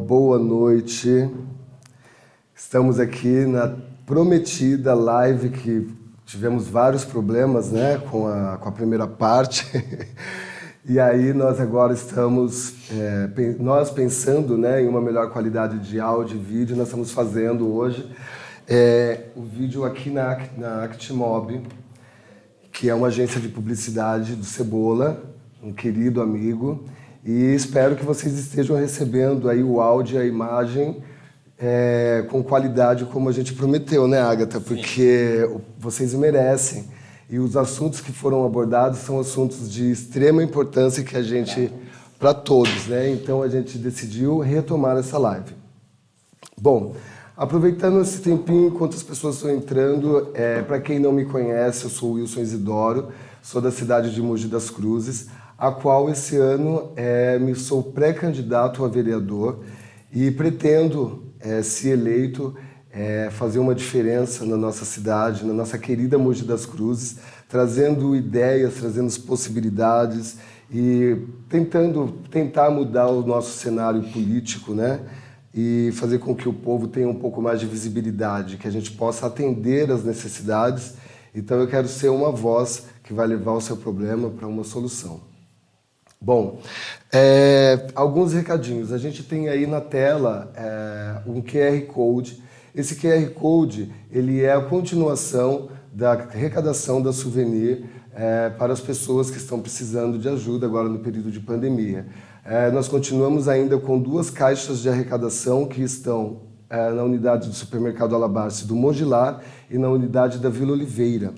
boa noite. Estamos aqui na prometida live que tivemos vários problemas, né, com a primeira parte. E aí nós agora estamos nós pensando, né, em uma melhor qualidade de áudio e vídeo. Nós estamos fazendo hoje o vídeo aqui na Actimob, que é uma agência de publicidade do Cebola, um querido amigo. E espero que vocês estejam recebendo aí o áudio e a imagem com qualidade como a gente prometeu, né, Agatha? Porque vocês merecem. E os assuntos que foram abordados são assuntos de extrema importância que a gente, para todos, né? Então a gente decidiu retomar essa live. Bom, aproveitando esse tempinho enquanto as pessoas estão entrando, para quem não me conhece, eu sou o Wilson Isidoro, sou da cidade de Mogi das Cruzes, a qual esse ano me sou pré-candidato a vereador e pretendo, se eleito, fazer uma diferença na nossa cidade, na nossa querida Mogi das Cruzes, trazendo ideias, trazendo possibilidades e tentar mudar o nosso cenário político, né? E fazer com que o povo tenha um pouco mais de visibilidade, que a gente possa atender às necessidades. Então eu quero ser uma voz que vai levar o seu problema para uma solução. Bom, alguns recadinhos. A gente tem aí na tela um QR Code. Esse QR Code ele é a continuação da arrecadação da Souvenir para as pessoas que estão precisando de ajuda agora no período de pandemia. Nós continuamos ainda com 2 caixas de arrecadação que estão na unidade do supermercado Alabarte do Mogilar e na unidade da Vila Oliveira.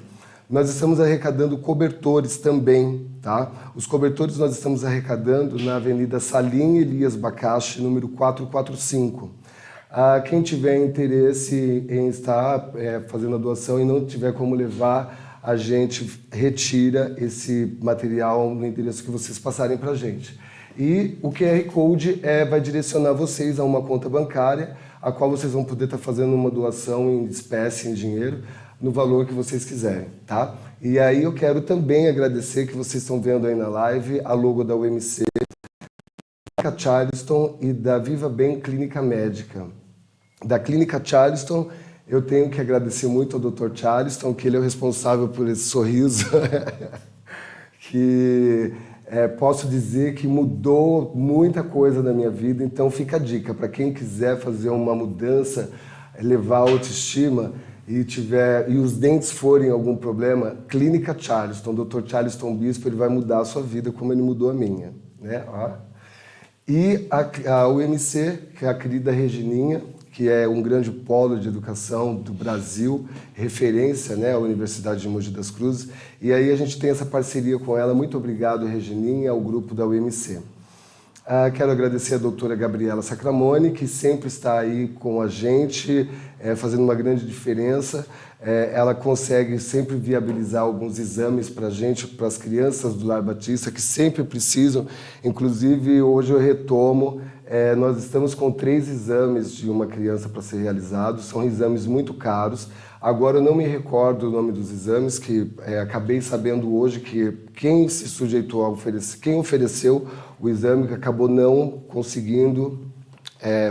Nós estamos arrecadando cobertores também, tá? Os cobertores nós estamos arrecadando na Avenida Salim Elias Bacache, número 445. Quem tiver interesse em estar fazendo a doação e não tiver como levar, a gente retira esse material no endereço que vocês passarem para a gente. E o QR Code vai direcionar vocês a uma conta bancária, a qual vocês vão poder estar fazendo uma doação em espécie, em dinheiro, no valor que vocês quiserem, tá? E aí eu quero também agradecer que vocês estão vendo aí na live a logo da UMC, da Charleston e da Viva Bem Clínica Médica. Da Clínica Charleston, eu tenho que agradecer muito ao Dr. Charleston, que ele é o responsável por esse sorriso, que posso dizer que mudou muita coisa na minha vida. Então fica a dica, para quem quiser fazer uma mudança, levar a autoestima, e os dentes forem algum problema, Clínica Charleston, Dr. Charleston Bispo, ele vai mudar a sua vida como ele mudou a minha, né? E a UMC, que é a querida Regininha, que é um grande polo de educação do Brasil, referência, né, à Universidade de Mogi das Cruzes, e aí a gente tem essa parceria com ela. Muito obrigado, Regininha, ao grupo da UMC. Quero agradecer a doutora Gabriela Sacramone, que sempre está aí com a gente, fazendo uma grande diferença. Ela consegue sempre viabilizar alguns exames para a gente, para as crianças do Lar Batista, que sempre precisam. Inclusive, hoje eu retomo, nós estamos com 3 exames de uma criança para ser realizados. São exames muito caros. Agora eu não me recordo o nome dos exames, que acabei sabendo hoje que quem se sujeitou a oferecer, quem ofereceu o exame, que acabou não conseguindo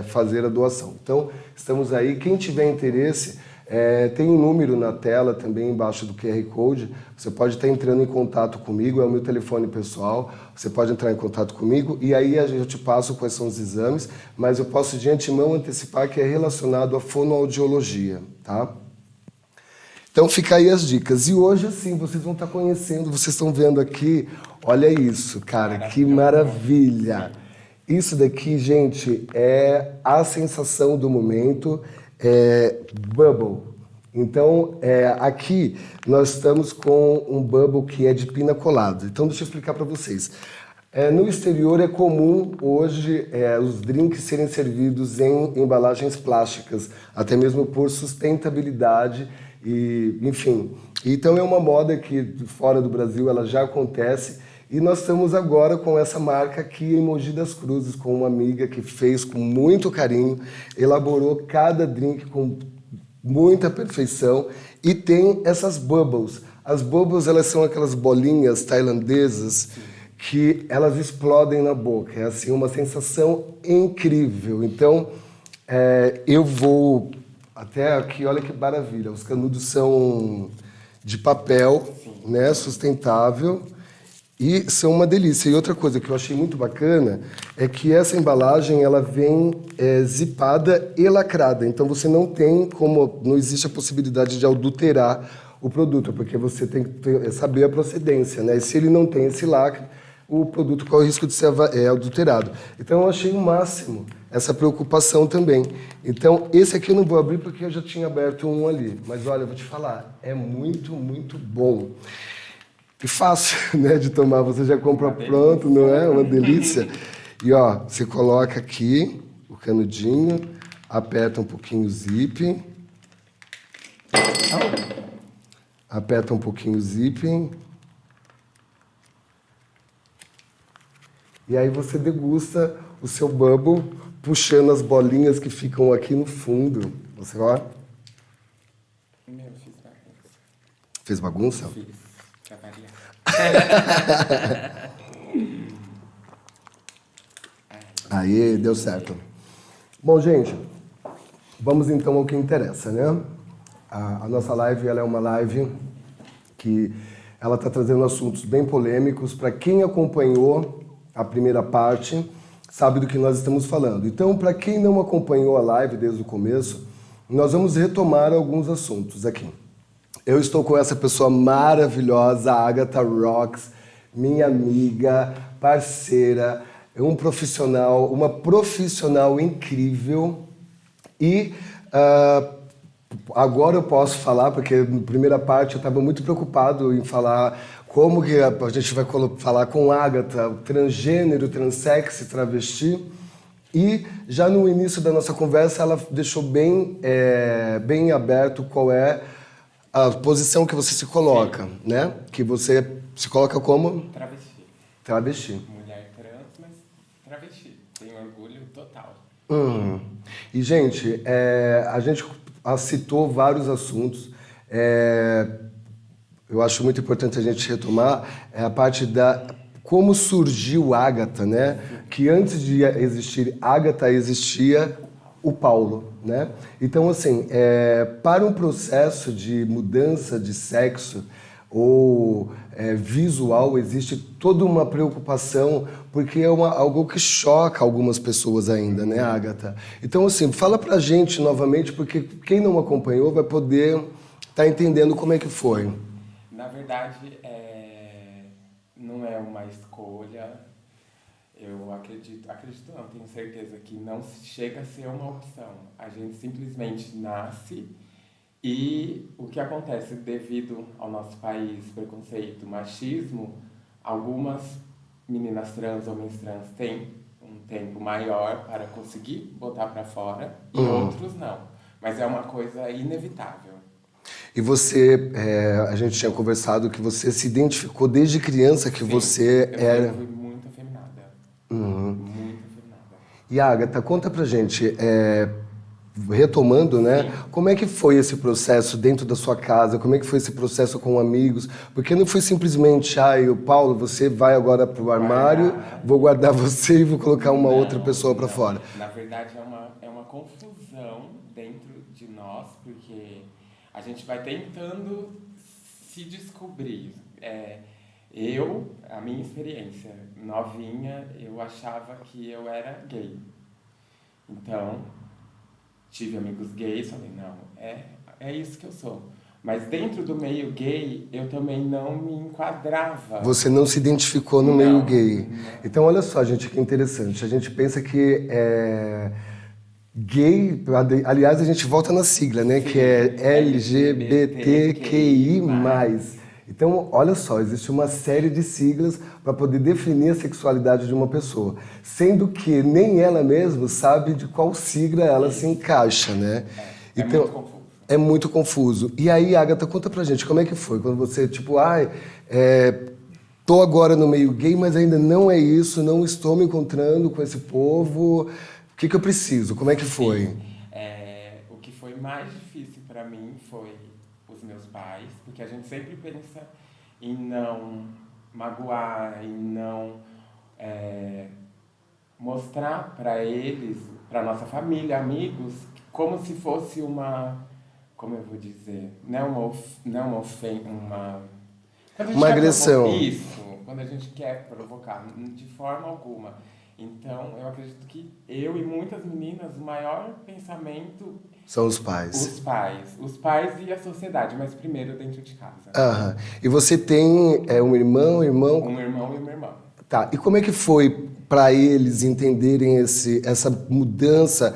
fazer a doação. Então, estamos aí. Quem tiver interesse, tem um número na tela também embaixo do QR Code. Você pode estar entrando em contato comigo, é o meu telefone pessoal. Você pode entrar em contato comigo e aí eu te passo quais são os exames, mas eu posso de antemão antecipar que é relacionado à fonoaudiologia, tá? Então fica aí as dicas. E hoje, assim, vocês vão estar conhecendo, vocês estão vendo aqui, olha isso, cara, que maravilha. Isso daqui, gente, é a sensação do momento, Bubble. Então, aqui nós estamos com um Bubble que é de pina colada. Então, deixa eu explicar para vocês. No exterior é comum hoje os drinks serem servidos em embalagens plásticas, até mesmo por sustentabilidade. E, enfim, então é uma moda que fora do Brasil ela já acontece, e nós estamos agora com essa marca aqui em Mogi das Cruzes, com uma amiga que fez com muito carinho, elaborou cada drink com muita perfeição e tem essas bubbles. As bubbles, elas são aquelas bolinhas tailandesas que elas explodem na boca. É assim, uma sensação incrível. Então, eu vou até aqui, olha que maravilha. Os canudos são de papel, né, sustentável, e são uma delícia. E outra coisa que eu achei muito bacana é que essa embalagem ela vem zipada e lacrada. Então você não tem como, não existe a possibilidade de adulterar o produto, porque você tem que saber a procedência, né? E se ele não tem esse lacre, o produto corre o risco de ser adulterado. Então eu achei o máximo essa preocupação também. Então esse aqui eu não vou abrir porque eu já tinha aberto um ali. Mas olha, eu vou te falar, é muito, muito bom. E fácil, né, de tomar. Você já compra pronto, não é? Uma delícia. E ó, você coloca aqui o canudinho, aperta um pouquinho o zip. Aperta um pouquinho o zip. E aí você degusta o seu bubble, puxando as bolinhas que ficam aqui no fundo. Você ó. Meu, fiz bagunça. Fez bagunça? Fiz, pra variar. Aí, deu certo. Bom, gente, vamos então ao que interessa, né? A nossa live, ela é uma live que ela está trazendo assuntos bem polêmicos. Para quem acompanhou a primeira parte, sabe do que nós estamos falando. Então, para quem não acompanhou a live desde o começo, nós vamos retomar alguns assuntos aqui. Eu estou com essa pessoa maravilhosa, a Agatha Rocks, minha amiga, parceira, uma profissional incrível. E agora eu posso falar, porque na primeira parte eu estava muito preocupado em falar como que a gente vai falar com Agatha, transgênero, transsex, travesti. E já no início da nossa conversa ela deixou bem aberto qual é a posição que você se coloca, né? Que você se coloca como? Travesti. Travesti. Mulher trans, mas travesti. Tenho orgulho total. E, gente, a gente citou vários assuntos. Eu acho muito importante a gente retomar a parte da como surgiu Agatha, né? Que antes de existir Agatha existia o Paulo, né? Então, assim, para um processo de mudança de sexo ou visual, existe toda uma preocupação, porque é algo que choca algumas pessoas ainda, né, Agatha? Então, assim, fala pra gente novamente, porque quem não acompanhou vai poder estar entendendo como é que foi. Na verdade, não é uma escolha. Eu acredito não, tenho certeza que não chega a ser uma opção. A gente simplesmente nasce e o que acontece devido ao nosso país, preconceito, machismo, algumas meninas trans, homens trans têm um tempo maior para conseguir botar para fora e outros não. Mas é uma coisa inevitável. E você, a gente tinha conversado que você se identificou desde criança que você era... Eu fui muito afeminada. Muito afeminada. E Agatha, conta pra gente, retomando, né? Sim. Como é que foi esse processo dentro da sua casa? Como é que foi esse processo com amigos? Porque não foi simplesmente, Paulo, você vai agora pro armário, vou guardar você e vou colocar uma outra pessoa para fora. Na verdade, é uma confusão dentro de nós, porque a gente vai tentando se descobrir. A minha experiência, novinha, eu achava que eu era gay. Então, tive amigos gays, falei, não, é isso que eu sou. Mas dentro do meio gay, eu também não me enquadrava. Você não se identificou no meio gay. Não. Então, olha só, gente, que interessante. A gente pensa que gay, aliás, a gente volta na sigla, né? Sim, que é LGBTQI+. Então, olha só, existe uma série de siglas para poder definir a sexualidade de uma pessoa, sendo que nem ela mesma sabe de qual sigla ela se encaixa, né? Então, muito confuso. É muito confuso. E aí, Agatha, conta pra gente, como é que foi? Quando você, tô agora no meio gay, mas ainda não é isso, não estou me encontrando com esse povo, o que eu preciso? Como é que foi? O que foi mais difícil para mim foi os meus pais, porque a gente sempre pensa em não magoar, em não mostrar para eles, para nossa família, amigos, como se fosse como eu vou dizer, não uma ofensa, quando a gente Uma quer agressão. isso, quando a gente quer provocar, de forma alguma. Então, eu acredito que eu e muitas meninas, o maior pensamento, São os pais. os pais e a sociedade, mas primeiro dentro de casa. Aham. E você tem um irmão, irmão? Um irmão e uma irmã. Tá. E como é que foi para eles entenderem essa mudança?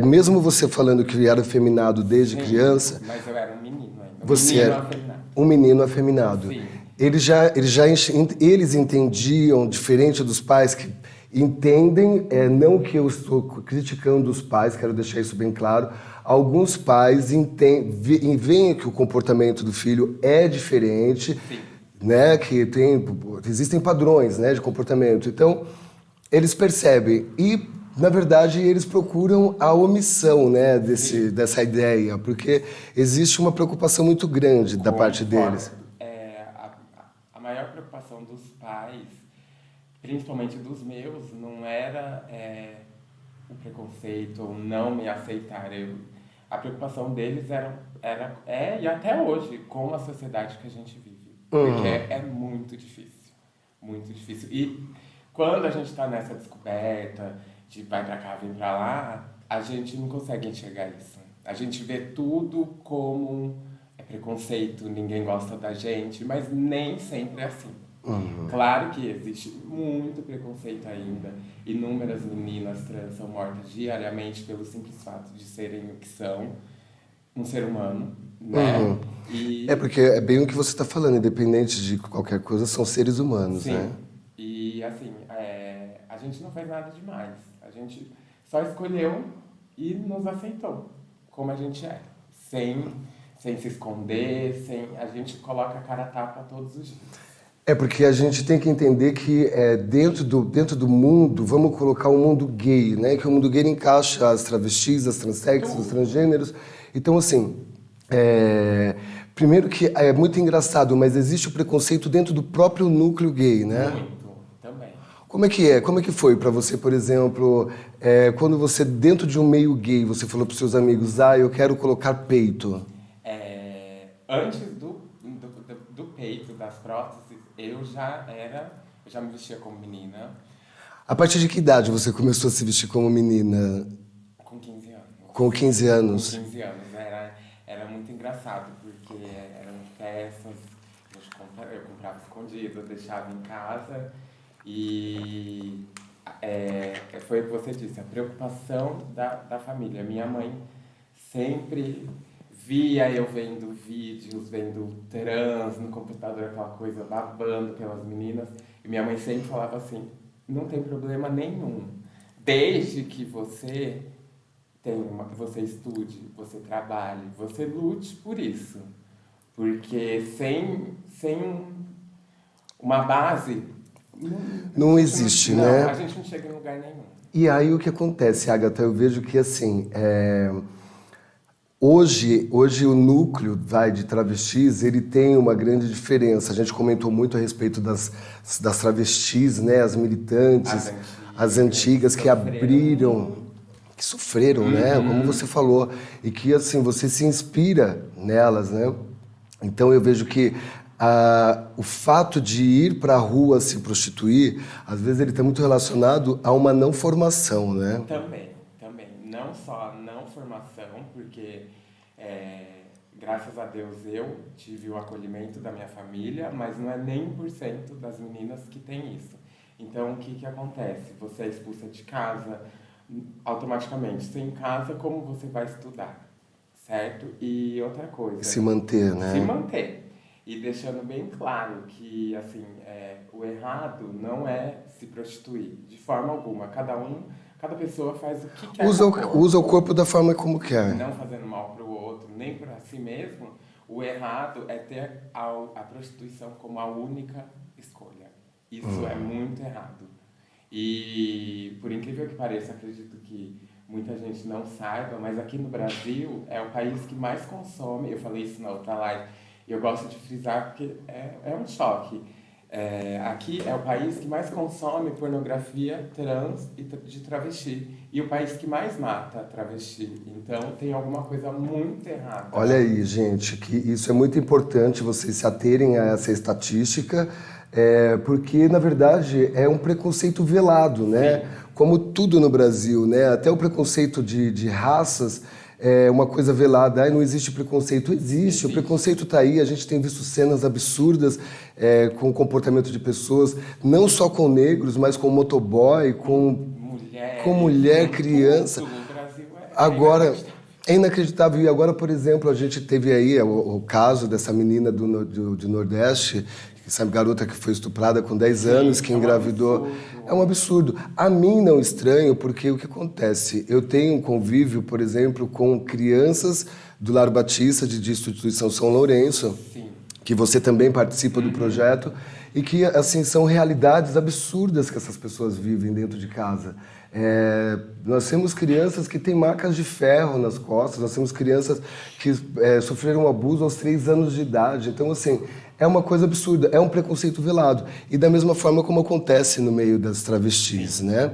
Mesmo você falando que era afeminado desde Sim, criança, mas eu era um menino ainda. você Menino era afeminado. um menino afeminado. Sim. Eles entendiam, diferente dos pais que entendem, não que eu estou criticando os pais, quero deixar isso bem claro. Alguns pais veem que o comportamento do filho é diferente, Sim. né? Que existem padrões, né, de comportamento. Então, eles percebem e, na verdade, eles procuram a omissão, né, dessa ideia, porque existe uma preocupação muito grande da parte deles. A maior preocupação dos pais, principalmente dos meus, não era o preconceito ou não me aceitar. A preocupação deles e até hoje, com a sociedade que a gente vive. Porque é muito difícil. Muito difícil. E quando a gente está nessa descoberta de vai pra cá, vem pra lá, a gente não consegue enxergar isso. A gente vê tudo como preconceito, ninguém gosta da gente, mas nem sempre é assim. Claro que existe muito preconceito ainda. Inúmeras meninas trans são mortas diariamente pelo simples fato de serem o que são, um ser humano, né? Porque é bem o que você está falando, independente de qualquer coisa, são seres humanos, Sim. né? E assim, a gente não faz nada demais. A gente só escolheu e nos aceitou como a gente é. Sem se esconder, a gente coloca a cara a tapa todos os dias. Porque a gente tem que entender que dentro do mundo, vamos colocar o mundo gay, né? Que o mundo gay encaixa as travestis, as transexos, os transgêneros. Então, assim, primeiro que é muito engraçado, mas existe o preconceito dentro do próprio núcleo gay, né? Muito, também. Como é que é? Como é que foi para você, por exemplo, quando você, dentro de um meio gay, você falou para os seus amigos, eu quero colocar peito? Antes do peito, das próteses, eu já me vestia como menina. A partir de que idade você começou a se vestir como menina? Com 15 anos. Com 15 anos? Com 15 anos. Era muito engraçado, porque eram peças, eu comprava escondido, eu deixava em casa. E foi o que você disse, a preocupação da família. Minha mãe sempre via eu vendo vídeos, vendo trans no computador, aquela coisa, babando pelas meninas. E minha mãe sempre falava assim, não tem problema nenhum, desde que você você estude, você trabalhe, você lute por isso. Porque sem uma base... Não existe, né? A gente não chega em lugar nenhum. E aí o que acontece, Agatha? Eu vejo que, assim, hoje o núcleo de travestis, ele tem uma grande diferença. A gente comentou muito a respeito das travestis, né? As militantes, as antigas que abriram, que sofreram, né? Como você falou. E que, assim, você se inspira nelas, né? Então eu vejo que o fato de ir para a rua se prostituir, às vezes ele está muito relacionado a uma não formação, né? Também. Não só a não formação, porque graças a Deus eu tive o acolhimento da minha família, mas não é nem 1% das meninas que tem isso. Então o que acontece? Você é expulsa de casa automaticamente. Sem casa, como você vai estudar? Certo? E outra coisa... Se manter, né? Se manter. E deixando bem claro que, assim, o errado não é se prostituir, de forma alguma. Cada pessoa faz o que quer. Usa o corpo da forma como quer. Não fazendo mal para o outro, nem para si mesmo. O errado é ter a prostituição como a única escolha. Isso é muito errado. E, por incrível que pareça, acredito que muita gente não saiba, mas aqui no Brasil é o país que mais consome, eu falei isso na outra live, e eu gosto de frisar porque é um choque. Aqui é o país que mais consome pornografia trans e de travesti. E o país que mais mata travesti. Então tem alguma coisa muito errada. Olha aí, gente, que isso é muito importante vocês se aterem a essa estatística, porque, na verdade, é um preconceito velado, né? Sim. Como tudo no Brasil, né? Até o preconceito de raças é uma coisa velada. Não existe preconceito. Existe. O preconceito está aí. A gente tem visto cenas absurdas com o comportamento de pessoas, não só com negros, mas com motoboy, com mulher, criança. Tudo. O Brasil Agora, é inacreditável. E agora, por exemplo, a gente teve aí o caso dessa menina do Nordeste, essa garota que foi estuprada com 10 anos, que engravidou. É um absurdo. A mim não estranho, porque o que acontece? Eu tenho um convívio, por exemplo, com crianças do Lar Batista de Instituição São Lourenço, que você também participa do projeto, e que, assim, são realidades absurdas que essas pessoas vivem dentro de casa. Nós temos crianças que têm marcas de ferro nas costas, nós temos crianças que sofreram abuso aos 3 anos de idade. Então, assim, é uma coisa absurda, é um preconceito velado. E da mesma forma como acontece no meio das travestis, né?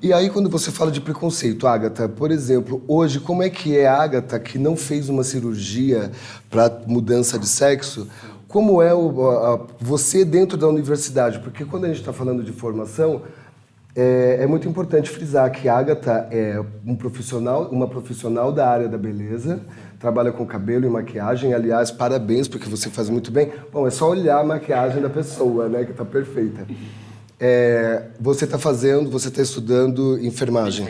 E aí, quando você fala de preconceito, Agatha, por exemplo, hoje, como é que é a Agatha que não fez uma cirurgia para mudança de sexo? Como é você dentro da universidade? Porque quando a gente está falando de formação, é muito importante frisar que a Agatha é uma profissional da área da beleza, trabalha com cabelo e maquiagem. Aliás, parabéns, porque você faz muito bem. Bom, é só olhar a maquiagem da pessoa, né, que está perfeita. Você está estudando enfermagem.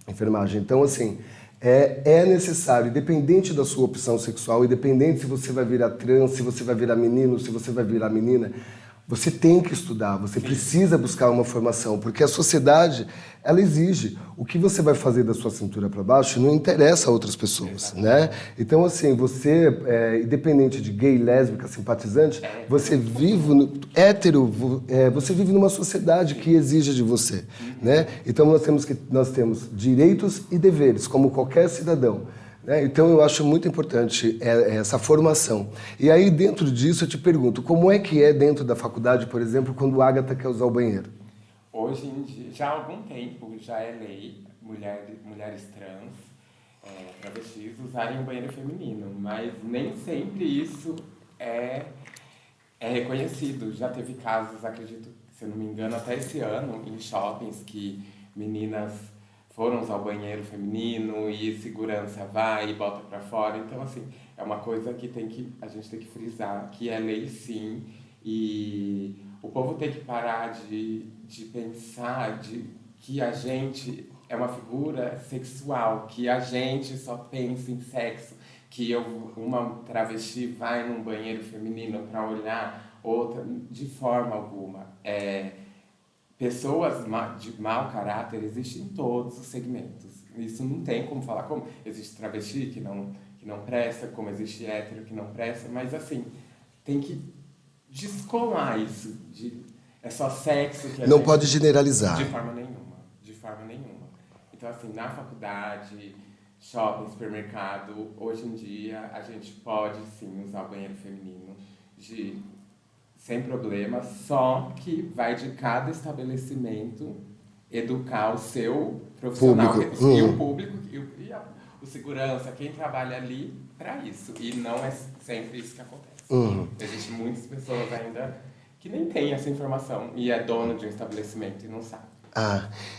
Enfermagem. Então, assim, é necessário, independente da sua opção sexual, independente se você vai virar trans, se você vai virar menino, se você vai virar menina, você tem que estudar, você precisa buscar uma formação, porque a sociedade, ela exige. O que você vai fazer da sua cintura para baixo não interessa a outras pessoas, né? Então, assim, você, independente de gay, lésbica, simpatizante, você vive você vive numa sociedade que exige de você, né? Então, nós temos direitos e deveres, como qualquer cidadão. Então, eu acho muito importante essa formação. E aí, dentro disso, eu te pergunto, como é que é dentro da faculdade, por exemplo, quando a Agatha quer usar o banheiro? Hoje em dia, já há algum tempo, já é lei, mulheres trans, travestis, usarem o banheiro feminino, mas nem sempre isso é reconhecido. Já teve casos, acredito, se eu não me engano, até esse ano, em shoppings, que meninas foram usar o banheiro feminino e segurança vai e bota pra fora. Então, assim, é uma coisa que a gente tem que frisar, que é lei sim, e o povo tem que parar de pensar que a gente é uma figura sexual, que a gente só pensa em sexo, que uma travesti vai num banheiro feminino para olhar outra, de forma alguma. Pessoas de mau caráter existem em todos os segmentos. Isso não tem como falar. Como existe travesti que não presta, como existe hétero que não presta, mas assim, tem que descolar isso. É só sexo que não pode generalizar. De forma nenhuma. Então, assim, na faculdade, shopping, supermercado, hoje em dia, a gente pode sim usar o banheiro feminino sem problema, só que vai de cada estabelecimento educar o seu profissional público. E o público o segurança, quem trabalha ali para isso. E não é sempre isso que acontece. Existem muitas pessoas ainda que nem têm essa informação e é dono de um estabelecimento e não sabe.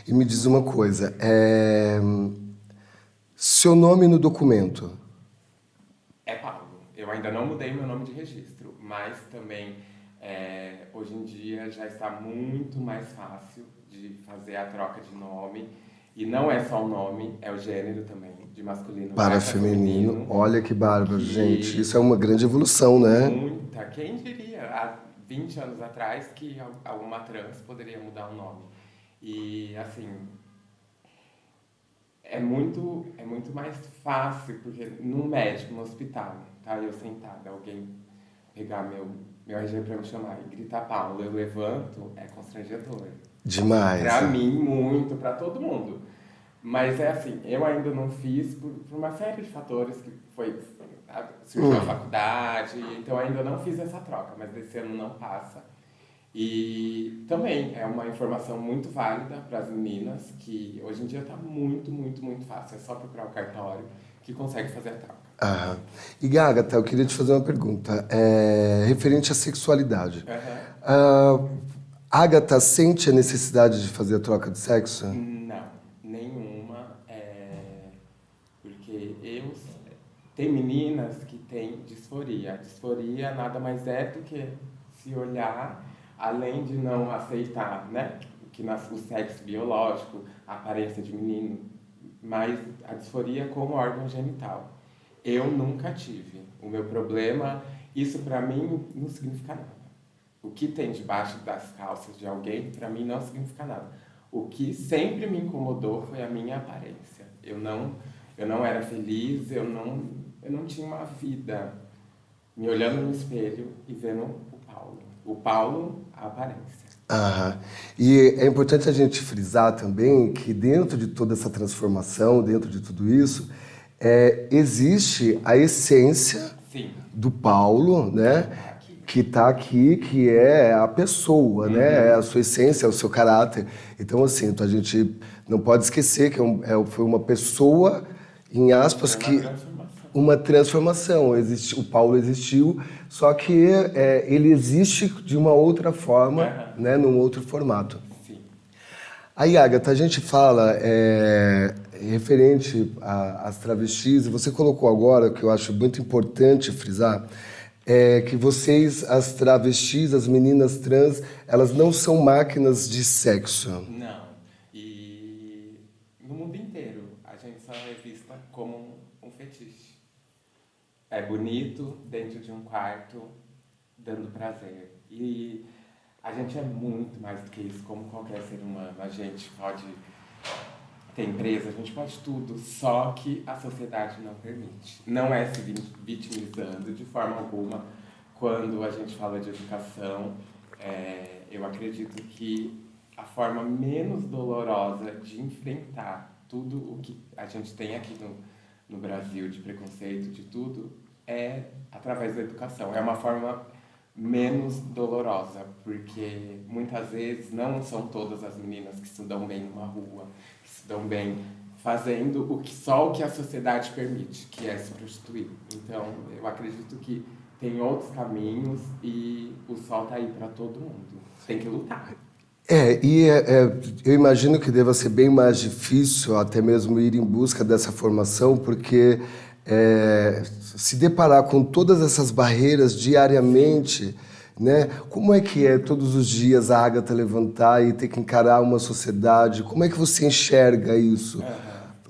E me diz uma coisa, seu nome no documento? É Paulo. Eu ainda não mudei meu nome de registro, mas também hoje em dia já está muito mais fácil de fazer a troca de nome. E não é só o nome, é o gênero também, de masculino para feminino. Olha que bárbaro, gente. Isso é uma grande evolução, né? Muita. Quem diria, há 20 anos atrás, que uma trans poderia mudar o nome. E, assim, é muito mais fácil, porque no médico, no hospital, tá? Eu sentada, alguém pegar meu RG para me chamar e gritar Paulo, eu levanto, é constrangedor. Demais. Pra mim, muito, pra todo mundo. Mas é assim, eu ainda não fiz por uma série de fatores que surgiu a faculdade, então ainda não fiz essa troca, mas desse ano não passa. E também é uma informação muito válida para as meninas, que hoje em dia está muito, muito, muito fácil. É só procurar o cartório que consegue fazer a troca. Ah. E Agatha, eu queria te fazer uma pergunta referente à sexualidade. Agatha sente a necessidade de fazer a troca de sexo? Não, nenhuma. Porque tem meninas que têm disforia. A disforia nada mais é do que se olhar, além de não aceitar, né, o sexo biológico, a aparência de menino, mas a disforia como órgão genital. Eu nunca tive. O meu problema, isso pra mim não significa nada. O que tem debaixo das calças de alguém, pra mim não significa nada. O que sempre me incomodou foi a minha aparência. Eu não era feliz, eu não tinha uma vida me olhando no espelho e vendo o Paulo. O Paulo, a aparência. E é importante a gente frisar também que dentro de toda essa transformação, dentro de tudo isso, existe a essência Sim. do Paulo, né? Que está aqui, que é a pessoa, né? É a sua essência, é o seu caráter. Então, assim, a gente não pode esquecer que foi uma pessoa, em aspas, uma transformação. O Paulo existiu, só que ele existe de uma outra forma, né? Num outro formato. Sim. Aí, Agatha, a gente fala referente às travestis, e você colocou agora, que eu acho muito importante frisar, que vocês, as travestis, as meninas trans, elas não são máquinas de sexo. Não. E no mundo inteiro, a gente só é vista como um fetiche. É bonito dentro de um quarto, dando prazer. E a gente é muito mais do que isso, como qualquer ser humano. A gente pode ter empresa, a gente pode tudo, só que a sociedade não permite. Não é se vitimizando de forma alguma. Quando a gente fala de educação, eu acredito que a forma menos dolorosa de enfrentar tudo o que a gente tem aqui no Brasil, de preconceito, de tudo, é através da educação. É uma forma menos dolorosa, porque muitas vezes não são todas as meninas que se dão bem numa rua, que se dão bem fazendo só o que a sociedade permite, que é se prostituir. Então, eu acredito que tem outros caminhos e o sol tá aí para todo mundo. Tem que lutar. Eu imagino que deva ser bem mais difícil até mesmo ir em busca dessa formação, porque se deparar com todas essas barreiras diariamente, né? Como é que é todos os dias a Agatha levantar e ter que encarar uma sociedade? Como é que você enxerga isso?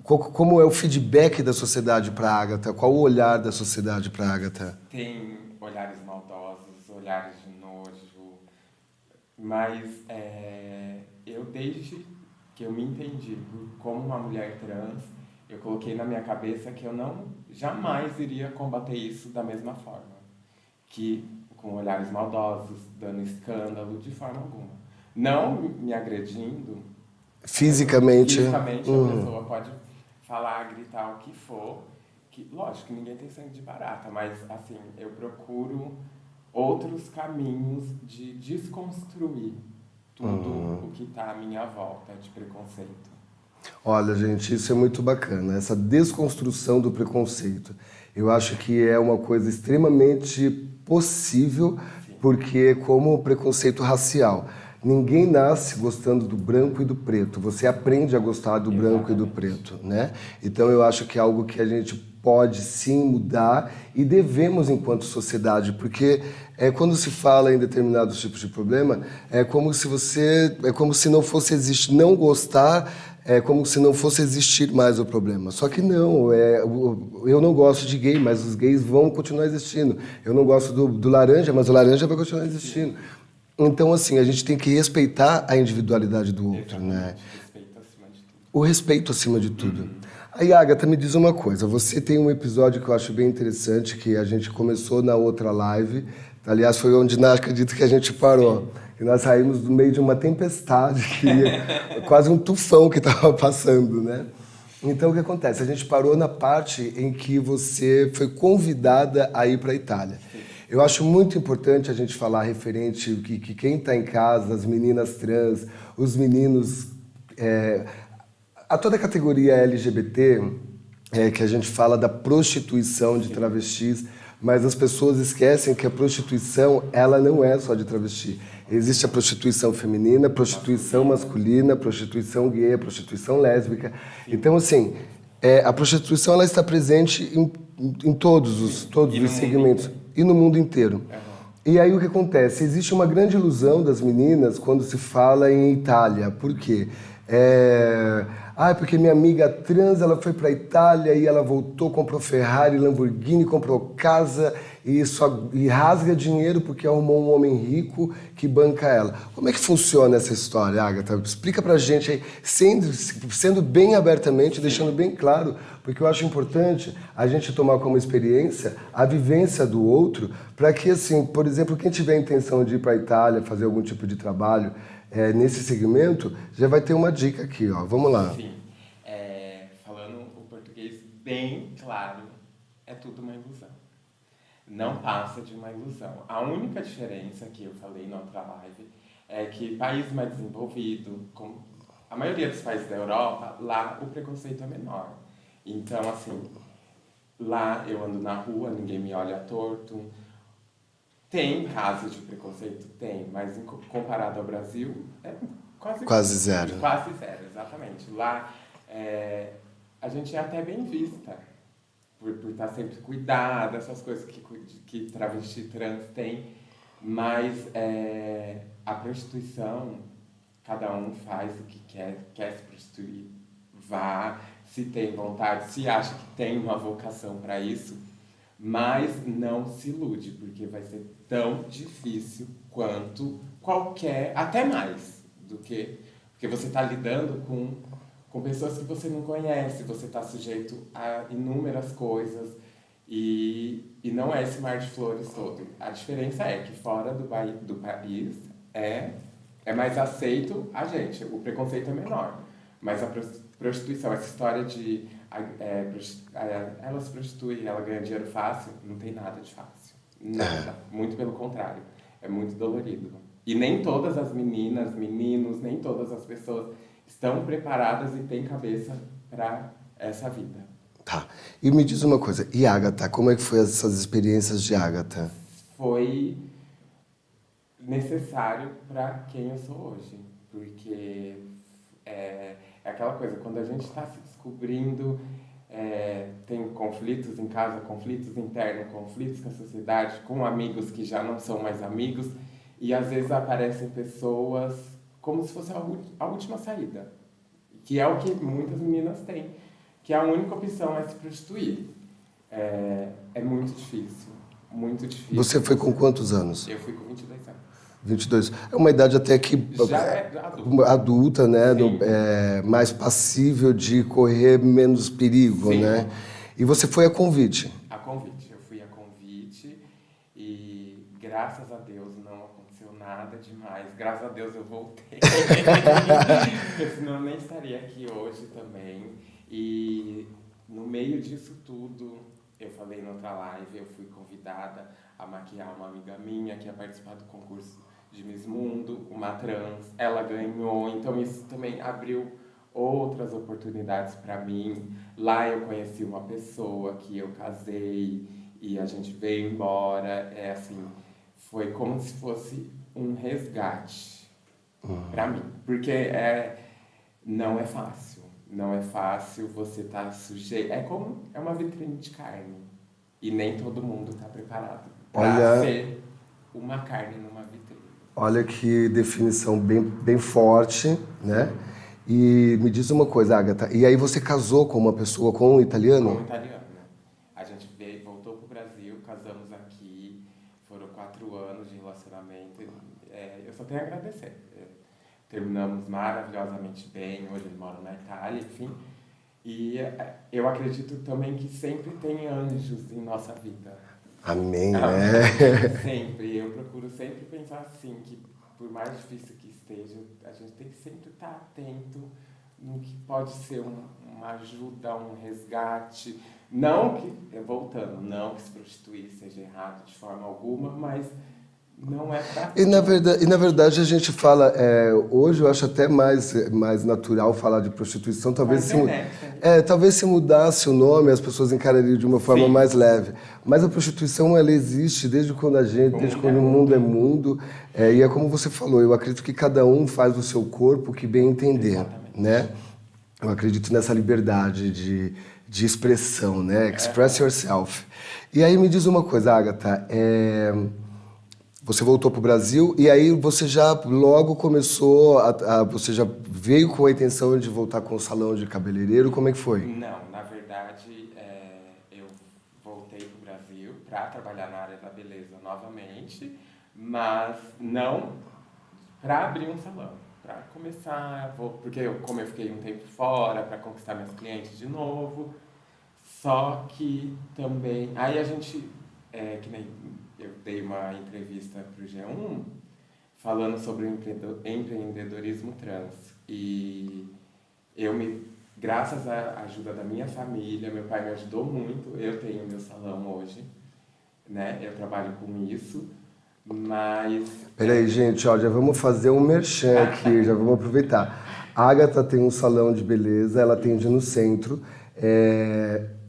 Como é o feedback da sociedade para a Agatha? Qual o olhar da sociedade para a Agatha? Tem olhares maldosos, olhares de nojo, mas eu, desde que eu me entendi como uma mulher trans, eu coloquei na minha cabeça que eu jamais iria combater isso da mesma forma, que com olhares maldosos, dando escândalo, de forma alguma. Não me agredindo. Fisicamente. A pessoa pode falar, gritar o que for, que, lógico, ninguém tem sangue de barata, mas, assim, eu procuro outros caminhos de desconstruir tudo o que está à minha volta de preconceito. Olha, gente, isso é muito bacana, essa desconstrução do preconceito. Eu acho que é uma coisa extremamente possível, porque como o preconceito racial, ninguém nasce gostando do branco e do preto, você aprende a gostar do branco e do preto, né? Então eu acho que é algo que a gente pode sim mudar e devemos enquanto sociedade, porque quando se fala em determinados tipos de problema, é como se não fosse existir, não gostar, é como se não fosse existir mais o problema. Só que não, eu não gosto de gay, mas os gays vão continuar existindo. Eu não gosto do laranja, mas o laranja vai continuar existindo. Então, assim, a gente tem que respeitar a individualidade do outro, né? Respeito acima de tudo. O respeito acima de tudo. Aí, Agatha, me diz uma coisa. Você tem um episódio que eu acho bem interessante, que a gente começou na outra live. Aliás, foi onde, acredito que a gente parou. E nós saímos no meio de uma tempestade, quase um tufão que estava passando, né? Então, o que acontece? A gente parou na parte em que você foi convidada a ir para a Itália. Eu acho muito importante a gente falar referente que quem está em casa, as meninas trans, os meninos, a toda a categoria LGBT, que a gente fala da prostituição de travestis, mas as pessoas esquecem que a prostituição, ela não é só de travesti. Existe a prostituição feminina, prostituição masculina, prostituição gay, prostituição lésbica. Então, assim, a prostituição ela está presente em todos os segmentos e no mundo inteiro. E aí o que acontece? Existe uma grande ilusão das meninas quando se fala em Itália. Por quê? Porque minha amiga trans, ela foi para a Itália e ela voltou, comprou Ferrari, Lamborghini, comprou casa e rasga dinheiro porque arrumou um homem rico que banca ela. Como é que funciona essa história, Agatha? Explica pra gente aí, sendo bem abertamente, deixando bem claro, porque eu acho importante a gente tomar como experiência a vivência do outro, para que, assim, por exemplo, quem tiver a intenção de ir para a Itália, fazer algum tipo de trabalho nesse segmento, já vai ter uma dica aqui, ó. Vamos lá. Sim. Falando o português bem claro, é tudo uma ilusão. Não passa de uma ilusão. A única diferença que eu falei na outra live é que país mais desenvolvido, como a maioria dos países da Europa, lá o preconceito é menor. Então, assim, lá eu ando na rua, ninguém me olha torto. Tem casos de preconceito? Tem, mas comparado ao Brasil, é quase zero. Quase zero, exatamente. Lá a gente é até bem vista por estar sempre cuidada, essas coisas que travesti trans tem, mas a prostituição, cada um faz o que quer se prostituir, vá, se tem vontade, se acha que tem uma vocação para isso, mas não se ilude, porque vai ser tão difícil quanto qualquer, até mais, do que porque você está lidando com pessoas que você não conhece, você está sujeito a inúmeras coisas e não é esse mar de flores todo. A diferença é que fora do país é mais aceito a gente, o preconceito é menor, mas a prostituição, essa história de ela se prostitui, ela ganha dinheiro fácil, não tem nada de fácil. Nada. Muito pelo contrário. É muito dolorido. E nem todas as meninas, meninos, nem todas as pessoas estão preparadas e têm cabeça para essa vida. Tá. E me diz uma coisa, e Agatha, como é que foi essas experiências de Agatha? Foi necessário para quem eu sou hoje. Porque é aquela coisa, quando a gente está se descobrindo, tem conflitos em casa, conflitos internos, conflitos com a sociedade, com amigos que já não são mais amigos, e às vezes aparecem pessoas como se fosse a última saída, que é o que muitas meninas têm, que a única opção é se prostituir. É muito difícil, muito difícil. Você foi com quantos anos? Eu fui com 22 anos. 22. É uma idade até que já é adulta, né? Mais passível de correr menos perigo, sim, né? E você foi a convite? A convite. Eu fui a convite e, graças a Deus, não aconteceu nada demais. Graças a Deus eu voltei. Porque senão eu nem estaria aqui hoje também. E no meio disso tudo, eu falei na outra live, eu fui convidada a maquiar uma amiga minha que ia participar do concurso de Miss Mundo, uma trans, ela ganhou, então isso também abriu outras oportunidades para mim. Lá eu conheci uma pessoa que eu casei e a gente veio embora, assim, foi como se fosse um resgate para mim, porque não é fácil você estar sujeito, é uma vitrine de carne e nem todo mundo está preparado para ser uma carne numa vitrine. Olha que definição bem forte, né? E me diz uma coisa, Agatha, e aí você casou com uma pessoa, com um italiano? Com um italiano. A gente voltou pro Brasil, casamos aqui, foram 4 anos de relacionamento. Eu só tenho a agradecer. Terminamos maravilhosamente bem, hoje ele mora na Itália, enfim. E eu acredito também que sempre tem anjos em nossa vida. Amém, né? Sempre. Eu procuro sempre pensar assim, que por mais difícil que esteja, a gente tem que sempre estar atento no que pode ser uma ajuda, um resgate. Não que, voltando, não que se prostituir seja errado de forma alguma, mas não é pra... E na verdade a gente fala, hoje eu acho até mais natural falar de prostituição, talvez se mudasse o nome as pessoas encarariam de uma forma mais leve. Mas a prostituição ela existe desde quando o mundo é mundo, e é como você falou, eu acredito que cada um faz do seu corpo o que bem entender, né? Eu acredito nessa liberdade de expressão, né? Express yourself. E aí me diz uma coisa, Agatha, você voltou para o Brasil e aí você já logo começou, você já veio com a intenção de voltar com o salão de cabeleireiro, como é que foi? Não, na verdade, eu voltei para o Brasil para trabalhar na área da beleza novamente, mas não para abrir um salão, para começar, porque como eu fiquei um tempo fora, para conquistar meus clientes de novo, só que também, aí a gente, que nem... Eu dei uma entrevista para o G1 falando sobre o empreendedorismo trans. E graças à ajuda da minha família, meu pai me ajudou muito. Eu tenho meu salão hoje, né? Eu trabalho com isso, mas... Peraí, gente, ó, já vamos fazer um merchan aqui, já vamos aproveitar. A Agatha tem um salão de beleza, ela atende no centro,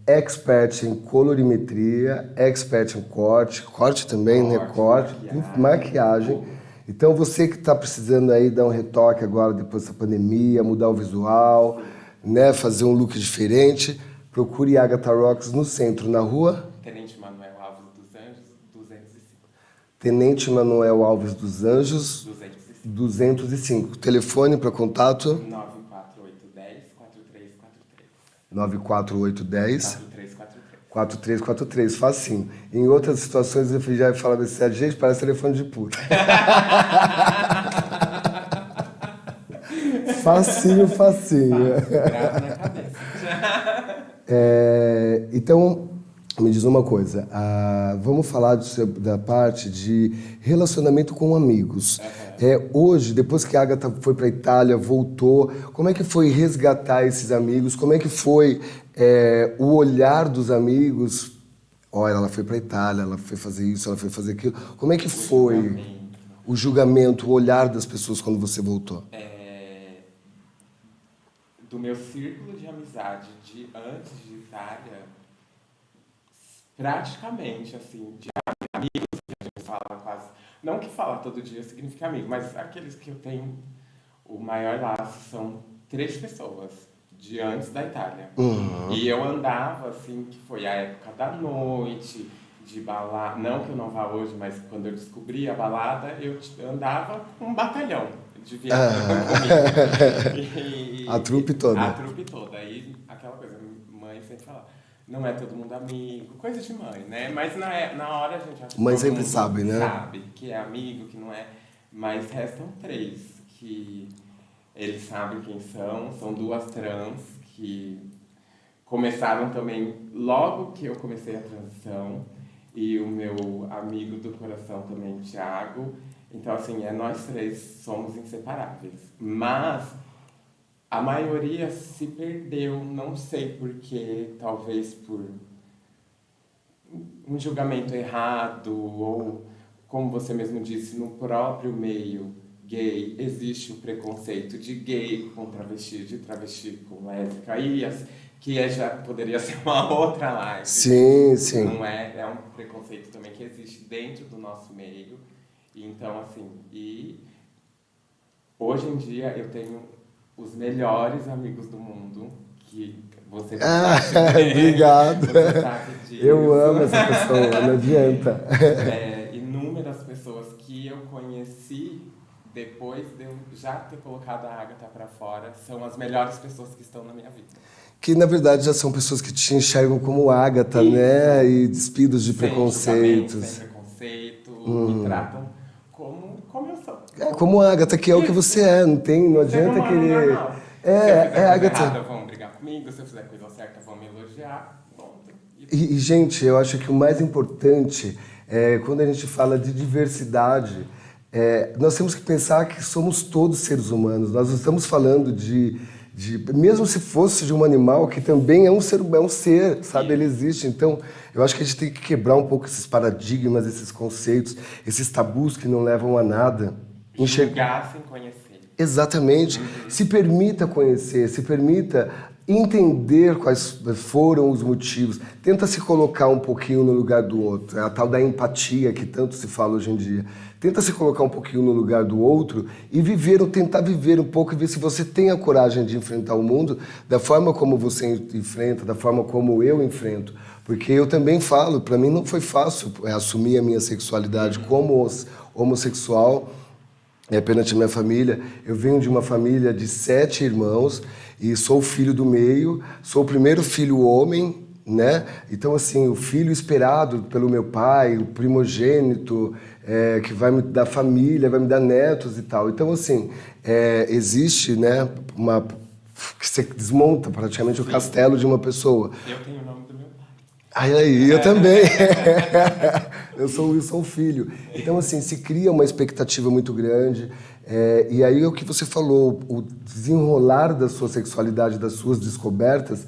expert em colorimetria, expert em corte também, né? Corte, maquiagem. Então você que está precisando aí dar um retoque agora depois dessa pandemia, mudar o visual, né? Fazer um look diferente, procure Agatha Rocks no centro, na rua Tenente Manuel Alves dos Anjos, 205. Tenente Manuel Alves dos Anjos, 205. Telefone para contato? 94810 4343. Facinho. Em outras situações eu já falava assim, gente, parece telefone de puta. Facinho. Grava na cabeça. Então, me diz uma coisa. Vamos falar da parte de relacionamento com amigos. Hoje, depois que a Agatha foi para a Itália, voltou, como é que foi resgatar esses amigos? Como é que foi o olhar dos amigos? Olha, ela foi para a Itália, ela foi fazer isso, ela foi fazer aquilo. Como é que foi o julgamento, o olhar das pessoas quando você voltou? Do meu círculo de amizade de antes de Itália, praticamente, assim, de amigos que a gente fala quase... Não que falar todo dia significa amigo, mas aqueles que eu tenho o maior laço são 3 pessoas de antes da Itália. Uhum. E eu andava, assim, que foi a época da noite, de balada... Não que eu não vá hoje, mas quando eu descobri a balada, eu andava com um batalhão de viagem comigo. A trupe toda. A trupe toda. Aí, aquela coisa, mãe sempre falava, não é todo mundo amigo, coisa de mãe, né? Mas na hora a gente acha que mãe todo sempre mundo sabe, né? Sabe que é amigo, que não é. Mas restam 3 que eles sabem quem são 2 trans que começaram também logo que eu comecei a transição, e o meu amigo do coração também, Thiago. Então, assim, nós 3 somos inseparáveis. Mas a maioria se perdeu, não sei porquê, talvez por um julgamento errado, ou, como você mesmo disse, no próprio meio gay existe o preconceito de gay com travesti, de travesti com lésbica, que já poderia ser uma outra live. Sim. Não é um preconceito também que existe dentro do nosso meio. Então, assim, e hoje em dia eu tenho os melhores amigos do mundo, que você sabe. Obrigado. Você sabe disso. Eu amo essa pessoa, não adianta. Inúmeras pessoas que eu conheci depois de eu já ter colocado a Agatha para fora são as melhores pessoas que estão na minha vida. Que, na verdade, já são pessoas que te enxergam como Agatha, Isso. né? E despidos de Sem preconceitos. Sem preconceito, me tratam como eu sou. Como Agatha, que é o que você é, não adianta querer... Normal. Se eu fizer coisa Agatha. errada, vão brigar comigo. Se eu fizer coisa certa, vão me elogiar. Gente, eu acho que o mais importante é quando a gente fala de diversidade, nós temos que pensar que somos todos seres humanos. Nós não estamos falando de mesmo se fosse de um animal que também é um ser, sabe? Ele existe. Então, eu acho que a gente tem que quebrar um pouco esses paradigmas, esses conceitos, esses tabus que não levam a nada. Julgar sem conhecer. Exatamente. Se permita conhecer, se permita entender quais foram os motivos. Tenta se colocar um pouquinho no lugar do outro. É a tal da empatia que tanto se fala hoje em dia. Tenta se colocar um pouquinho no lugar do outro e viver, ou tentar viver um pouco e ver se você tem a coragem de enfrentar o mundo da forma como você enfrenta, da forma como eu enfrento. Porque eu também falo, para mim não foi fácil assumir a minha sexualidade como homossexual perante a minha família. Eu venho de uma família de 7 irmãos e sou o filho do meio, sou o primeiro filho homem, né? Então, assim, o filho esperado pelo meu pai, o primogênito, que vai me dar família, vai me dar netos e tal. Então, assim, existe, né, que você desmonta praticamente o castelo de uma pessoa. Eu tenho o nome do meu pai. Aí, eu também. Eu sou o Wilson Filho. Então, assim, se cria uma expectativa muito grande. E aí, o que você falou, o desenrolar da sua sexualidade, das suas descobertas,